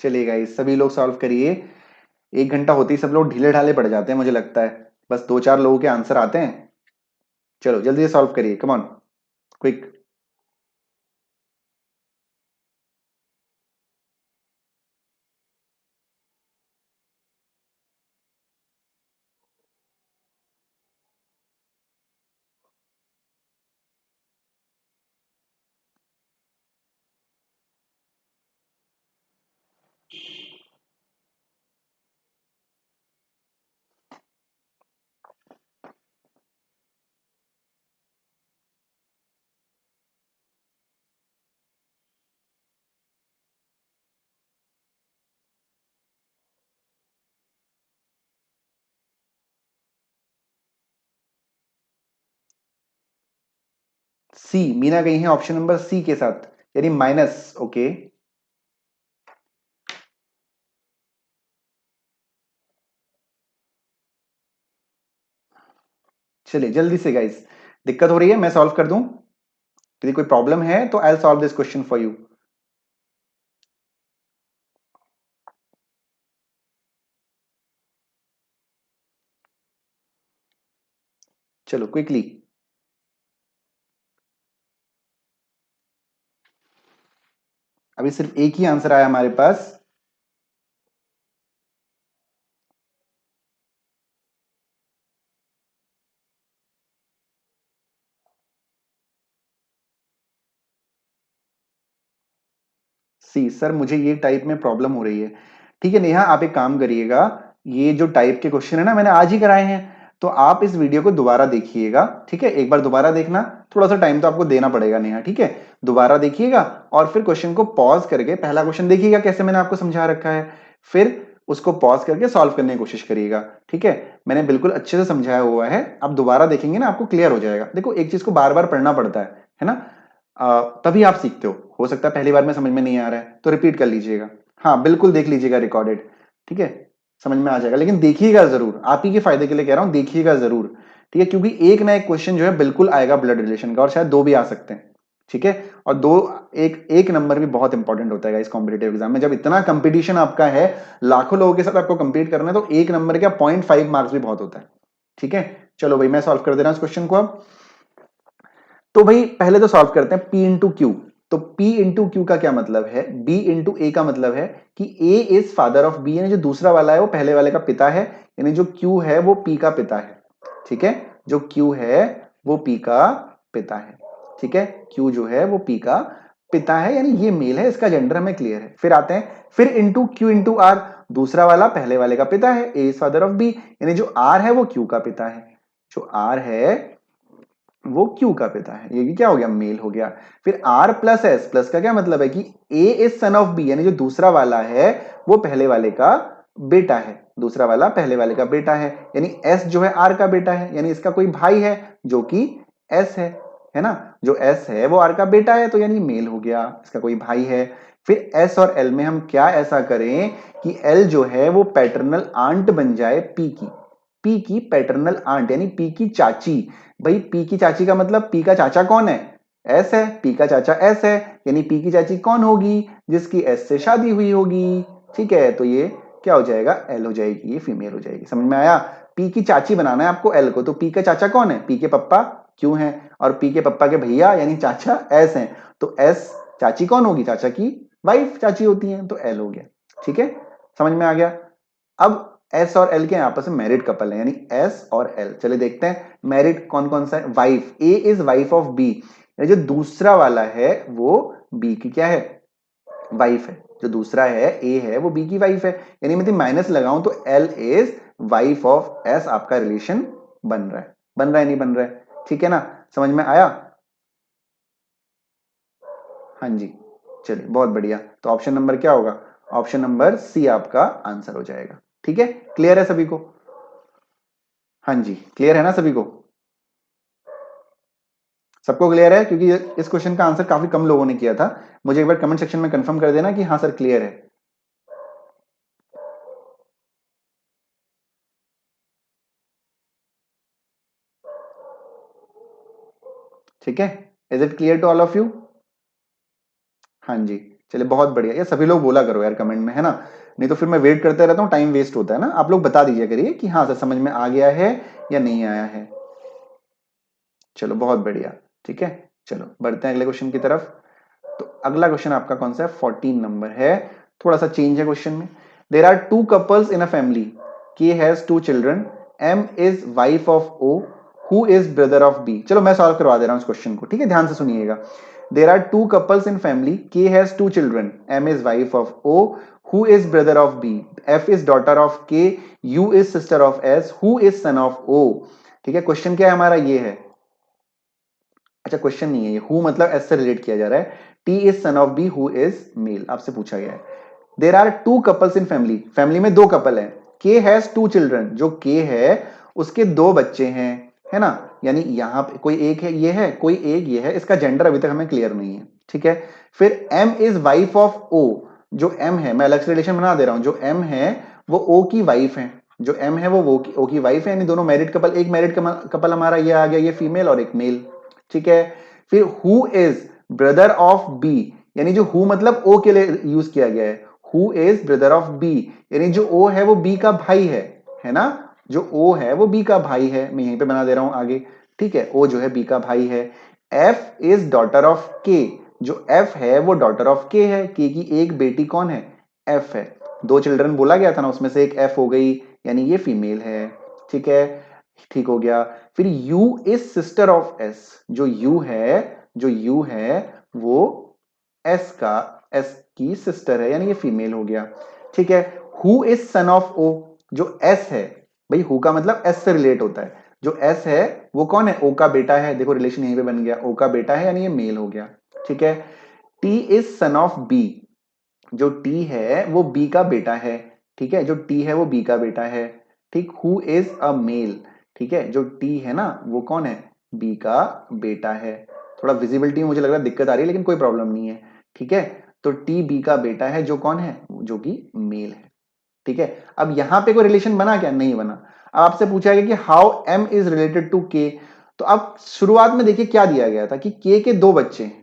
चलिए गाइस, सभी लोग सॉल्व करिए। 1 घंटा होते ही सब लोग ढीले ढाले पड़ जाते हैं मुझे लगता है, बस 2-4 लोगों के आंसर आते हैं। चलो जल्दी से सॉल्व करिए, कम ऑन, क्विक। सी, मीना गई है ऑप्शन नंबर सी के साथ, यानी माइनस, ओके। चलिए जल्दी से गाइस, दिक्कत हो रही है मैं सॉल्व कर दूं, यदि कोई प्रॉब्लम है तो I solve this question for you. चलो क्विकली, अभी सिर्फ एक ही आंसर आया हमारे पास। सी, सर मुझे ये टाइप में प्रॉब्लम हो रही है। ठीक है नेहा, आप एक काम करिएगा, ये जो टाइप के क्वेश्चन है ना मैंने आज ही कराए हैं, तो आप इस वीडियो को दोबारा देखिएगा, ठीक है। एक बार दोबारा देखना, थोड़ा सा टाइम तो आपको देना पड़ेगा नेहा, ठीक है। दोबारा देखिएगा और फिर क्वेश्चन को पॉज करके पहला क्वेश्चन देखिएगा कैसे मैंने आपको समझा रखा है, फिर उसको पॉज करके सॉल्व करने की कोशिश करिएगा, ठीक है। मैंने बिल्कुल अच्छे से समझाया हुआ है, आप दोबारा देखेंगे ना आपको क्लियर हो जाएगा। देखो एक चीज को बार बार पढ़ना पड़ता है ना, तभी आप सीखते हो सकता है पहली बार में समझ में नहीं आ रहा है तो रिपीट कर लीजिएगा। हाँ बिल्कुल देख लीजिएगा रिकॉर्डेड, ठीक है, समझ में आ जाएगा, लेकिन देखिएगा जरूर, आप ही के फायदे के लिए कह रहा हूं, देखिएगा जरूर, ठीक है, क्योंकि एक ना एक क्वेश्चन जो है बिल्कुल आएगा ब्लड रिलेशन का, और शायद 2 भी आ सकते हैं, ठीक है। और दो, एक नंबर भी बहुत इंपॉर्टेंट होता है इस कॉम्पिटेटिव एग्जाम में, जब इतना कंपटीशन आपका है, लाखों लोगों के साथ आपको कंपीट करना है, तो 1 नंबर का 0.5 मार्क्स भी बहुत होता है, ठीक है। चलो भाई मैं सॉल्व कर दे रहा हूं इस क्वेश्चन को अब। तो भाई पहले तो सॉल्व करते हैं P इंटू क्यू। तो P इंटू क्यू का क्या मतलब है, B इंटू ए का मतलब है कि A is father of B, यानी जो दूसरा वाला है वो पहले वाले का पिता है, यानी जो Q है वो P का पिता है, ठीक है। जो Q है वो P का पिता है, ठीक है। Q जो है वो P का पिता है, यानी ये मेल है, इसका जेंडर हमें क्लियर है। फिर आते हैं, फिर इंटू Q इंटू R, दूसरा वाला पहले वाले का पिता है, A is father of B, यानी जो R है वो Q का पिता है, जो R है वो क्यू का पिता है, ये भी क्या हो गया, मेल हो गया। फिर आर प्लस एस, प्लस का क्या मतलब है कि A is son of B, यानी जो दूसरा वाला है वो पहले वाले का बेटा है, दूसरा वाला पहले वाले का बेटा है, यानी एस जो है आर का बेटा है, यानी इसका कोई भाई है जो कि एस है ना, जो एस है वो आर का बेटा है, तो यानी मेल हो गया, इसका कोई भाई है। फिर एस और एल में हम क्या ऐसा करें कि एल जो है वो पैटर्नल आंट बन जाए पी की, पी की पैटर्नल आंट यानी पी की चाची। भाई पी की चाची का मतलब पी का चाचा कौन है? एस है। पी का चाचा एस है, यानी पी की चाची कौन होगी? जिसकी एस से शादी हुई होगी। ठीक है, तो ये क्या हो जाएगा? एल हो जाएगी, ये फीमेल हो जाएगी। समझ में आया? पी की चाची बनाना है आपको एल को, तो पी का चाचा कौन है? पी के पप्पा क्यों है, और पी के पप्पा के भैया यानी चाचा एस हैं, तो एस चाची कौन होगी? चाचा की वाइफ चाची होती है, तो एल हो गया। ठीक है, समझ में आ गया? अब एस और एल के आपस में मैरिड कपल है, यानी एस और एल। चलिए देखते हैं मैरिड कौन कौन सा है। Wife, A is wife of B, जो दूसरा वाला है वो बी की क्या है? वाइफ है। जो दूसरा है ए है वो बी की वाइफ है, यानी मैं माइनस लगाऊं तो L is wife of S. आपका रिलेशन बन रहा है, बन रहा है नहीं बन रहा है? ठीक है ना, समझ में आया? हाँ जी, चलिए बहुत बढ़िया। तो ऑप्शन नंबर क्या होगा? ऑप्शन नंबर सी आपका आंसर हो जाएगा। ठीक है, क्लियर है सभी को? हाँ जी, क्लियर है ना सभी को? सबको क्लियर है? क्योंकि इस क्वेश्चन का आंसर काफी कम लोगों ने किया था। मुझे एक बार कमेंट सेक्शन में कंफर्म कर देना कि हाँ सर क्लियर है। ठीक है, is it clear to all of you? हाँ जी, चलिए बहुत बढ़िया। ये सभी लोग बोला करो यार कमेंट में, है ना? नहीं तो फिर मैं वेट करते रहता हूँ, टाइम वेस्ट होता है ना। आप लोग बता दीजिए करिए कि हाँ सर समझ में आ गया है या नहीं आया है। चलो बहुत बढ़िया। ठीक है, चलो बढ़ते हैं अगले क्वेश्चन की तरफ। तो अगला क्वेश्चन आपका कौन सा है? 14 नंबर है। थोड़ा सा चेंज है क्वेश्चन में। There are two couples in a family, K has two children, M is wife of O, who is brother of B. चलो मैं सॉल्व करवा दे रहा हूं इस क्वेश्चन को, ठीक है, ध्यान से सुनिएगा। There are two couples in family, K has two children, M is wife of O, who is brother of B, F is daughter of K, U is sister of S, who is son of O. ठीक है, question क्या है हमारा? ये है। अच्छा question नहीं है ये, हु मतलब एस से रिलेट किया जा रहा है। T is son of B, who is male, आपसे पूछा गया है। There are two couples in family, family में दो कपल है। के हैज टू चिल्ड्रन, जो के है उसके दो बच्चे हैं, है ना? यानी यहां पे कोई एक है, ये है, कोई एक ये है, इसका जेंडर अभी तक हमें क्लियर नहीं है। ठीक है, फिर M is wife of O, जो एम है, मैं अलग से रिलेशन बना दे रहा हूं, जो एम है वो ओ की वाइफ है। जो एम है वो ओ की वाइफ है, यानी दोनों मैरिड कपल। एक मैरिड कपल हमारा ये आ गया, ये फीमेल और एक मेल। ठीक है, फिर who is brother of B, यानी जो हु मतलब ओ के लिए यूज किया गया है। Who is brother of B, यानी जो ओ है वो बी का भाई है ना? जो ओ है वो बी का भाई है, मैं यहीं पे बना दे रहा हूं आगे। ठीक है, ओ जो है बी का भाई है। एफ इज डॉटर ऑफ के, जो एफ है वो डॉटर ऑफ के है। के की एक बेटी कौन है? एफ है। दो चिल्ड्रन बोला गया था ना, उसमें से एक एफ हो गई, यानी ये फीमेल है। ठीक है, ठीक हो गया। फिर you is sister of S, जो यू है, जो यू है वो एस की सिस्टर है, यानी ये फीमेल हो गया। ठीक है, who is son of O, जो एस है, भाई हु का मतलब एस से रिलेट होता है। जो एस है वो कौन है? ओ का बेटा है। देखो रिलेशन यहीं पे बन गया, ओ का बेटा है, यानी ये मेल हो गया। ठीक है, T is son of B, जो टी है वो बी का बेटा है। ठीक है, जो टी है वो बी का बेटा है। ठीक, हु इज अ मेल, ठीक है, जो टी है ना वो कौन है? बी का बेटा है। थोड़ा विजिबिलिटी में मुझे लग रहा है दिक्कत आ रही है, लेकिन कोई प्रॉब्लम नहीं है। ठीक है, तो टी बी का बेटा है, जो कौन है? जो कि मेल है। ठीक है, अब यहां पे कोई रिलेशन बना क्या? नहीं बना। अब आपसे पूछा गया कि how M is related to K, तो अब शुरुआत में देखिए क्या दिया गया था कि के दो बच्चे हैं।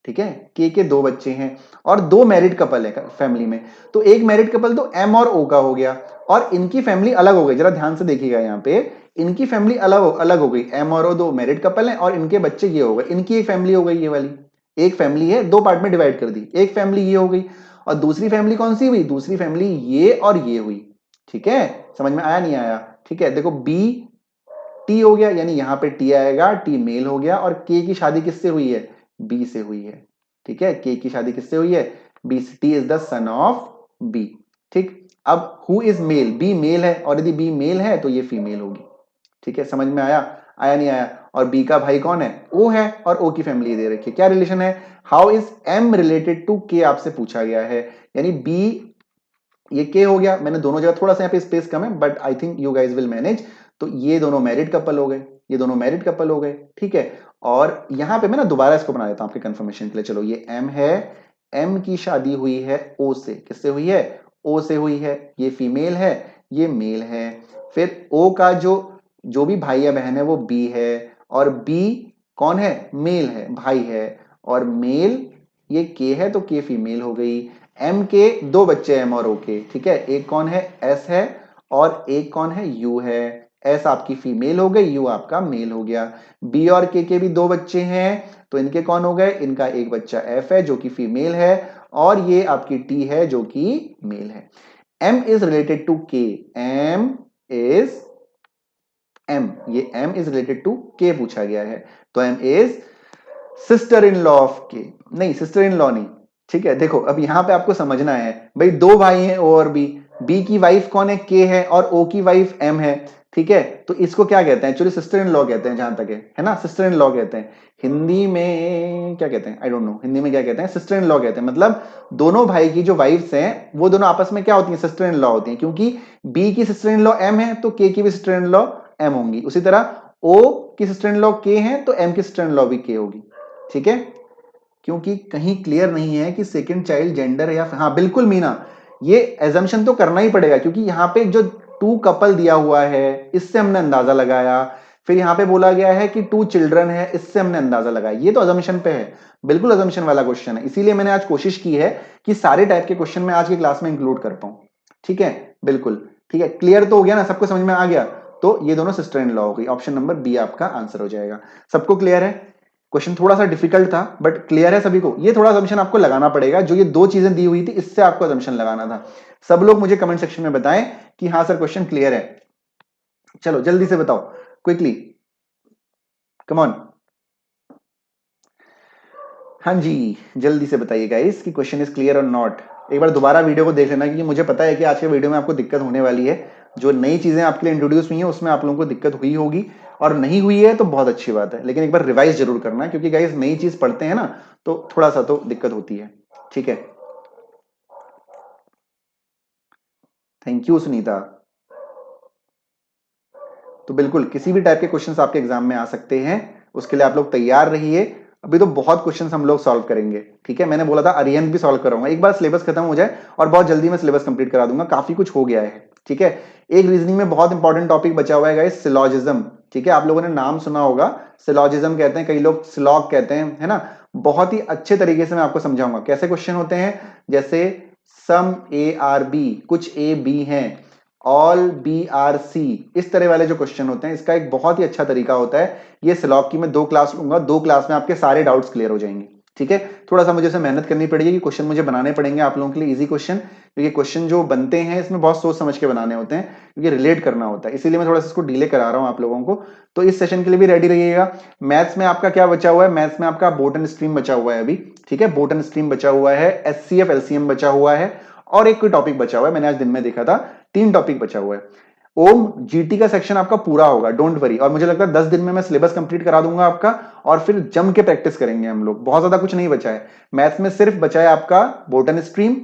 ठीक है, के दो बच्चे हैं और दो मैरिड कपल है फैमिली में। तो एक मैरिड कपल तो एम और ओ का हो गया, और इनकी फैमिली अलग हो गई। जरा ध्यान से देखिएगा यहाँ पे, इनकी फैमिली अलग अलग हो गई। एम और ओ दो मैरिड कपल हैं और इनके बच्चे ये हो गए, इनकी एक फैमिली हो गई। ये वाली एक फैमिली है, दो पार्ट में डिवाइड कर दी। एक फैमिली ये हो गई और दूसरी फैमिली कौन सी हुई? दूसरी फैमिली ये और ये हुई। ठीक है, समझ में आया नहीं आया? ठीक है, देखो बी टी हो गया, यानी यहां पे टी आएगा, टी मेल हो गया। और के की शादी किससे हुई है? बी से हुई है। ठीक है, के की शादी किससे हुई है? बी से। T is the son of B. ठीक, अब who is male? B male है, और यदि बी मेल है तो ये फीमेल होगी। ठीक है, समझ में आया? आया नहीं आया? और बी का भाई कौन है? ओ है, और ओ की फैमिली दे रखी है। क्या रिलेशन है? How is M related to K, आपसे पूछा गया है। यानी बी, ये के हो गया। मैंने दोनों जगह थोड़ा सा यहाँ पे स्पेस कम है, but I think you guys will manage. तो ये दोनों मैरिड कपल हो गए, ये दोनों मैरिड कपल हो गए। ठीक है, और यहां पे मैं ना दोबारा इसको बना देता हूं आपके कंफर्मेशन के लिए। चलो, ये एम है, एम की शादी हुई है ओ से। किससे हुई है? ओ से हुई है। ये फीमेल है, ये मेल है। फिर ओ का जो भी भाई या बहन है वो बी है, और बी कौन है, मेल है, भाई है, और मेल ये के है तो के फीमेल हो गई। एम के दो बच्चे एम और ओ के, ठीक है, एक कौन है, एस है, और एक कौन है, यू है। एस आपकी फीमेल हो गई, यू आपका मेल हो गया। बी और के भी दो बच्चे हैं, तो इनके कौन हो गए, इनका एक बच्चा एफ है जो कि फीमेल है, और ये आपकी टी है जो कि मेल है। एम इज रिलेटेड टू के, ये एम इज रिलेटेड टू के पूछा गया है, तो M is sister in law of K, नहीं सिस्टर इन लॉ नहीं, ठीक है। देखो अब यहां पे आपको समझना है भाई, दो भाई हैं ओ और बी की वाइफ कौन है, के है, और ओ की वाइफ एम है, ठीक है। तो इसको क्या कहते हैं, एक्चुअली सिस्टर इन लॉ कहते हैं, जहां तक है ना, सिस्टर इन लॉ कहते हैं। हिंदी में क्या कहते हैं, आई डोंट नो, हिंदी में क्या कहते हैं, सिस्टर इन लॉ कहते हैं। मतलब दोनों भाई की जो वाइफ्स हैं वो दोनों आपस में क्या होती हैं, सिस्टर इन लॉ होती हैं, क्योंकि बी की सिस्टर इन लॉ एम है तो के की भी सिस्टर इन लॉ एम होंगी। उसी तरह ओ की सिस्टर इन लॉ के है तो एम की सिस्टर इन लॉ भी के होगी, ठीक है। क्योंकि कहीं क्लियर नहीं है कि सेकंड चाइल्ड जेंडर है या, हाँ बिल्कुल मीना, ये एजम्पशन तो करना ही पड़ेगा, क्योंकि यहाँ पे जो टू कपल दिया हुआ है इससे हमने अंदाजा लगाया, फिर यहाँ पे बोला गया है कि टू चिल्ड्रन है, इससे हमने अंदाजा लगाया, ये तो अजम्पशन पे है, बिल्कुल अजम्पशन वाला क्वेश्चन है। इसीलिए मैंने आज कोशिश की है कि सारे टाइप के क्वेश्चन मैं आज की क्लास में इंक्लूड कर पाऊं, ठीक है, बिल्कुल ठीक है। क्लियर तो हो गया ना, सबको समझ में आ गया। तो ये दोनों सिस्टर इन लॉ हो गई, ऑप्शन नंबर बी आपका आंसर हो जाएगा। सबको क्लियर है, क्वेश्चन थोड़ा सा डिफिकल्ट था बट क्लियर है सभी को। ये थोड़ा असम्पशन आपको लगाना पड़ेगा, जो ये दो चीजें दी हुई थी इससे आपको असम्पशन लगाना था। सब लोग मुझे कमेंट सेक्शन में बताएं कि हाँ सर क्वेश्चन क्लियर है। चलो जल्दी से बताओ, क्विकली, कम ऑन। हाँ जी, जल्दी से बताइए गाइस कि क्वेश्चन इज क्लियर और नॉट। एक बार दोबारा वीडियो को देख लेना, क्योंकि मुझे पता है कि आज के वीडियो में आपको दिक्कत होने वाली है। जो नई चीजें आपके लिए इंट्रोड्यूस हुई हैं उसमें आप लोगों को दिक्कत हुई होगी, और नहीं हुई है तो बहुत अच्छी बात है, लेकिन एक बार रिवाइज जरूर करना, क्योंकि गाइस नई चीज पढ़ते हैं ना तो थोड़ा सा तो दिक्कत होती है, ठीक है। Thank you Sunita. तो बिल्कुल किसी भी टाइप के क्वेश्चंस आपके एग्जाम में आ सकते हैं, उसके लिए आप लोग तैयार रहिए। अभी तो बहुत क्वेश्चंस हम लोग सॉल्व करेंगे, ठीक है। मैंने बोला था अरिहंत भी सॉल्व कराऊंगा, एक बार सिलेबस खत्म हो जाए और बहुत जल्दी मैं सिलेबस कंप्लीट करा दूंगा, काफी कुछ हो गया है, ठीक है। एक रीजनिंग में बहुत इंपॉर्टेंट टॉपिक बचा हुआ है गाइस, सिलॉजिज्म, ठीक है। आप लोगों ने नाम सुना होगा, सिलॉजिज्म कहते हैं, कई लोग सिलॉग कहते हैं, है ना। बहुत ही अच्छे तरीके से मैं आपको समझाऊंगा कैसे क्वेश्चन होते हैं, जैसे सम ए आर बी, कुछ ए बी हैं, ऑल बी आर सी, इस तरह वाले जो क्वेश्चन होते हैं, इसका एक बहुत ही अच्छा तरीका होता है। ये सिलॉग की मैं 2 क्लास लूंगा, 2 क्लास में आपके सारे डाउट्स क्लियर हो जाएंगे, ठीक है। थोड़ा सा मुझे से मेहनत करनी पड़ेगी कि क्वेश्चन मुझे बनाने पड़ेंगे आप लोगों के लिए इजी क्वेश्चन, क्योंकि क्वेश्चन जो बनते हैं इसमें बहुत सोच समझ के बनाने होते हैं, क्योंकि रिलेट करना होता है, इसीलिए मैं थोड़ा सा इसको डिले करा रहा हूं आप लोगों को। तो इस सेशन के लिए भी रेडी रहिएगा। मैथ्स में आपका क्या बचा हुआ है, मैथ्स में आपका बोट एंड स्ट्रीम बचा हुआ है अभी, ठीक है। बोट एंड स्ट्रीम बचा हुआ है, एचसीएफ एलसीएम बचा हुआ है, और एक कोई टॉपिक बचा हुआ है, मैंने आज दिन में देखा था 3 टॉपिक बचा हुआ है। ओम जीटी का सेक्शन आपका पूरा होगा, डोंट वरी, और मुझे लगता है 10 दिन में मैं सिलेबस कंप्लीट करा दूंगा आपका, और फिर जम के प्रैक्टिस करेंगे हम लोग। बहुत ज्यादा कुछ नहीं बचा है मैथ्स में, सिर्फ बचा है आपका बोटन स्ट्रीम,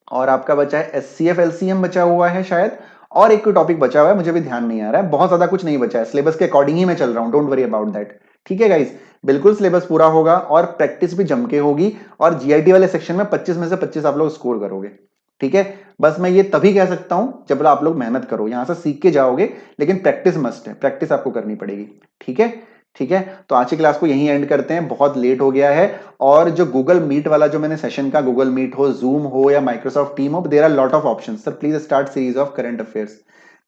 और आपका बचा है एचसीएफ एलसीएम बचा हुआ है शायद, और एक कोई टॉपिक बचा हुआ है, मुझे भी ध्यान नहीं आ रहा है। बहुत ज्यादा कुछ नहीं बचा है, सिलेबस के अकॉर्डिंग ही मैं चल रहा हूं, डोंट वरी अबाउट दैट, ठीक है गाइस। बिल्कुल सिलेबस पूरा होगा और प्रैक्टिस भी जम के होगी, और जीआईटी वाले सेक्शन में 25 में से 25 आप लोग स्कोर करोगे, ठीक है। बस मैं ये तभी कह सकता हूं जब आप लोग मेहनत करो, यहां से सीख के जाओगे, लेकिन प्रैक्टिस मस्ट है, प्रैक्टिस आपको करनी पड़ेगी, ठीक है। ठीक है, तो आज की क्लास को यहीं एंड करते हैं, बहुत लेट हो गया है। और जो गूगल मीट वाला जो मैंने सेशन का, गूगल मीट हो, जूम हो या माइक्रोसॉफ्ट टीम हो, there are lot of option. Sir please start series of current affairs,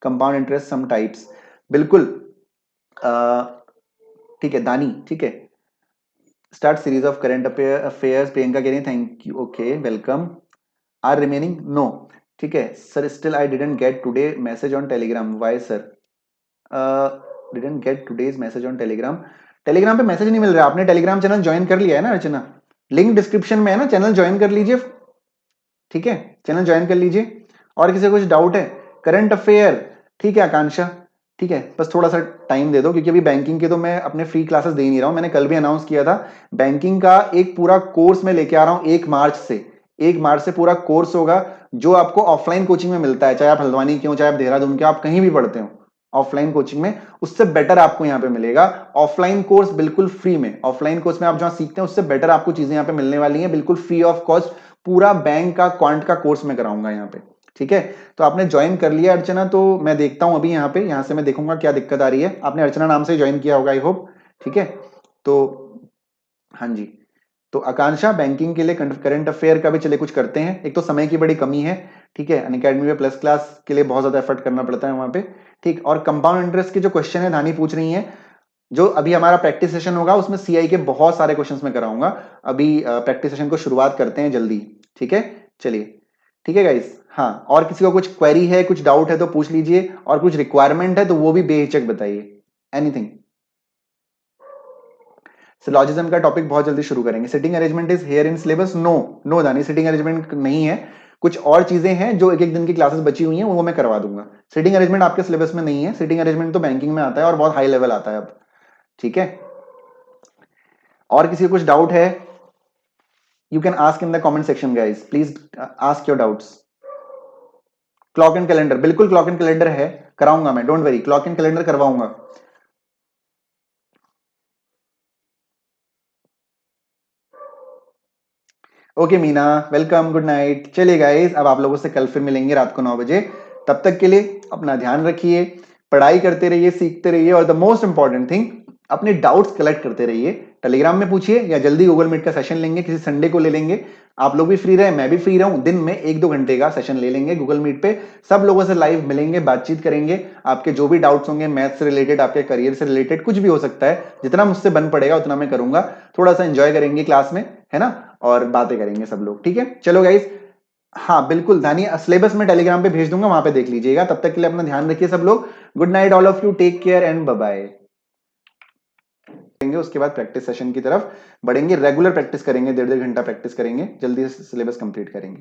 compound interest some types, बिल्कुल ठीक है दानी, ठीक है। Start series of current affairs, Priyanka कह रही है thank you, okay welcome. Are remaining no, ठीक है sir. Still I didn't get today message on Telegram, why sir? Didn't get today's message on Telegram, Telegram पे मैसेज नहीं मिल रहा। आपने टेलीग्राम चैनल ज्वाइन कर लिया है ना अर्चना? लिंक डिस्क्रिप्शन में है ना, चैनल ज्वाइन कर लीजिए, ठीक है, चैनल ज्वाइन कर लीजिए। और किसी को कुछ डाउट है करंट अफेयर, ठीक है आकांक्षा, ठीक है, बस थोड़ा सा टाइम दे दो, क्योंकि अभी बैंकिंग के तो मैं अपने फ्री क्लासेस दे नहीं रहा हूं। मैंने कल भी अनाउंस किया था, बैंकिंग का एक पूरा कोर्स मैं लेके आ रहा हूं 1 मार्च से। 1 मार्च से पूरा कोर्स होगा, जो आपको ऑफलाइन कोचिंग में मिलता है, चाहे आप हल्द्वानी के हो, चाहे आप देहरादून के, आप कहीं भी पढ़ते हो ऑफलाइन कोचिंग में, उससे बेटर आपको यहाँ पे मिलेगा। ऑफलाइन कोर्स बिल्कुल फ्री में, ऑफलाइन कोर्स में आप जहां सीखते हैं उससे बेटर आपको चीजें यहाँ पे मिलने वाली हैं, बिल्कुल फ्री ऑफ कॉस्ट। पूरा बैंक का क्वांट का कोर्स मैं कराऊंगा यहाँ पे, ठीक है, तो आपने ज्वाइन कर लिया अर्चना, तो मैं देखता हूं अभी यहाँ पे, यहाँ से मैं देखूंगा क्या दिक्कत आ रही है। आपने अर्चना नाम से ज्वाइन किया होगा आई होप, ठीक है। तो हाँ जी, तो आकांक्षा बैंकिंग के लिए करंट अफेयर का भी चले कुछ करते हैं। एक तो समय की बड़ी कमी है, ठीक है, अनअकैडमी में प्लस क्लास के लिए बहुत ज्यादा एफर्ट करना पड़ता है वहां पे, ठीक। और कंपाउंड इंटरेस्ट के जो क्वेश्चन है धानी पूछ रही है, जो अभी हमारा प्रैक्टिस सेशन होगा उसमें सीआई के बहुत सारे क्वेश्चंस मैं कराऊंगा। अभी प्रैक्टिस सेशन को शुरुआत करते हैं जल्दी, ठीक है, चलिए, ठीक है गाइस। हाँ, और किसी को कुछ क्वेरी है, कुछ डाउट है तो पूछ लीजिए, और कुछ रिक्वायरमेंट है तो वो भी बेहिचक बताइए, एनीथिंग। सिलॉजिज्म का टॉपिक बहुत जल्दी शुरू करेंगे। Sitting arrangement is here in syllabus? No no Dani, sitting arrangement नहीं है। कुछ और चीजें हैं जो एक एक दिन की क्लासेस बची हुई हैं, वो मैं करवा दूंगा। सिटिंग अरेंजमेंट आपके सिलेबस में नहीं है। सिटिंग अरेंजमेंट तो बैंकिंग में आता है और बहुत हाई लेवल आता है अब, ठीक है। और किसी को कुछ डाउट है? You can ask in the comment section guys, please ask your doubts. Clock and calendar, बिल्कुल क्लॉक एंड कैलेंडर है, कराऊंगा मैं, don't worry, clock and calendar करवाऊंगा। Okay Meena, welcome, good night. चलिए गाइस, अब आप लोगों से कल फिर मिलेंगे रात को 9 बजे। तब तक के लिए अपना ध्यान रखिए, पढ़ाई करते रहिए, सीखते रहिए, और द मोस्ट इंपॉर्टेंट थिंग, अपने डाउट्स कलेक्ट करते रहिए। टेलीग्राम में पूछिए या जल्दी गूगल मीट का सेशन लेंगे, किसी संडे को ले लेंगे। आप लोग भी फ्री रहे, मैं भी फ्री रहूं, दिन में 1-2 घंटे का सेशन ले लेंगे गूगल मीट पे। सब लोगों से लाइव मिलेंगे, बातचीत करेंगे। आपके जो भी डाउट्स होंगे मैथ्स से रिलेटेड, आपके करियर से रिलेटेड, कुछ भी हो सकता है, जितना मुझसे बन पड़ेगा उतना मैं करूंगा। थोड़ा सा एंजॉय करेंगे क्लास में, है ना, और बातें करेंगे सब लोग, ठीक है। चलो गाइस, हाँ बिल्कुल धानी, सिलेबस में टेलीग्राम पे भेज दूंगा, वहां पे देख लीजिएगा। तब तक के लिए अपना ध्यान रखिए सब लोग। Good night all of you, take care and bye bye. उसके बाद प्रैक्टिस सेशन की तरफ बढ़ेंगे, रेगुलर प्रैक्टिस करेंगे, 1.5-1.5 घंटा प्रैक्टिस करेंगे, जल्दी से सिलेबस कंप्लीट करेंगे।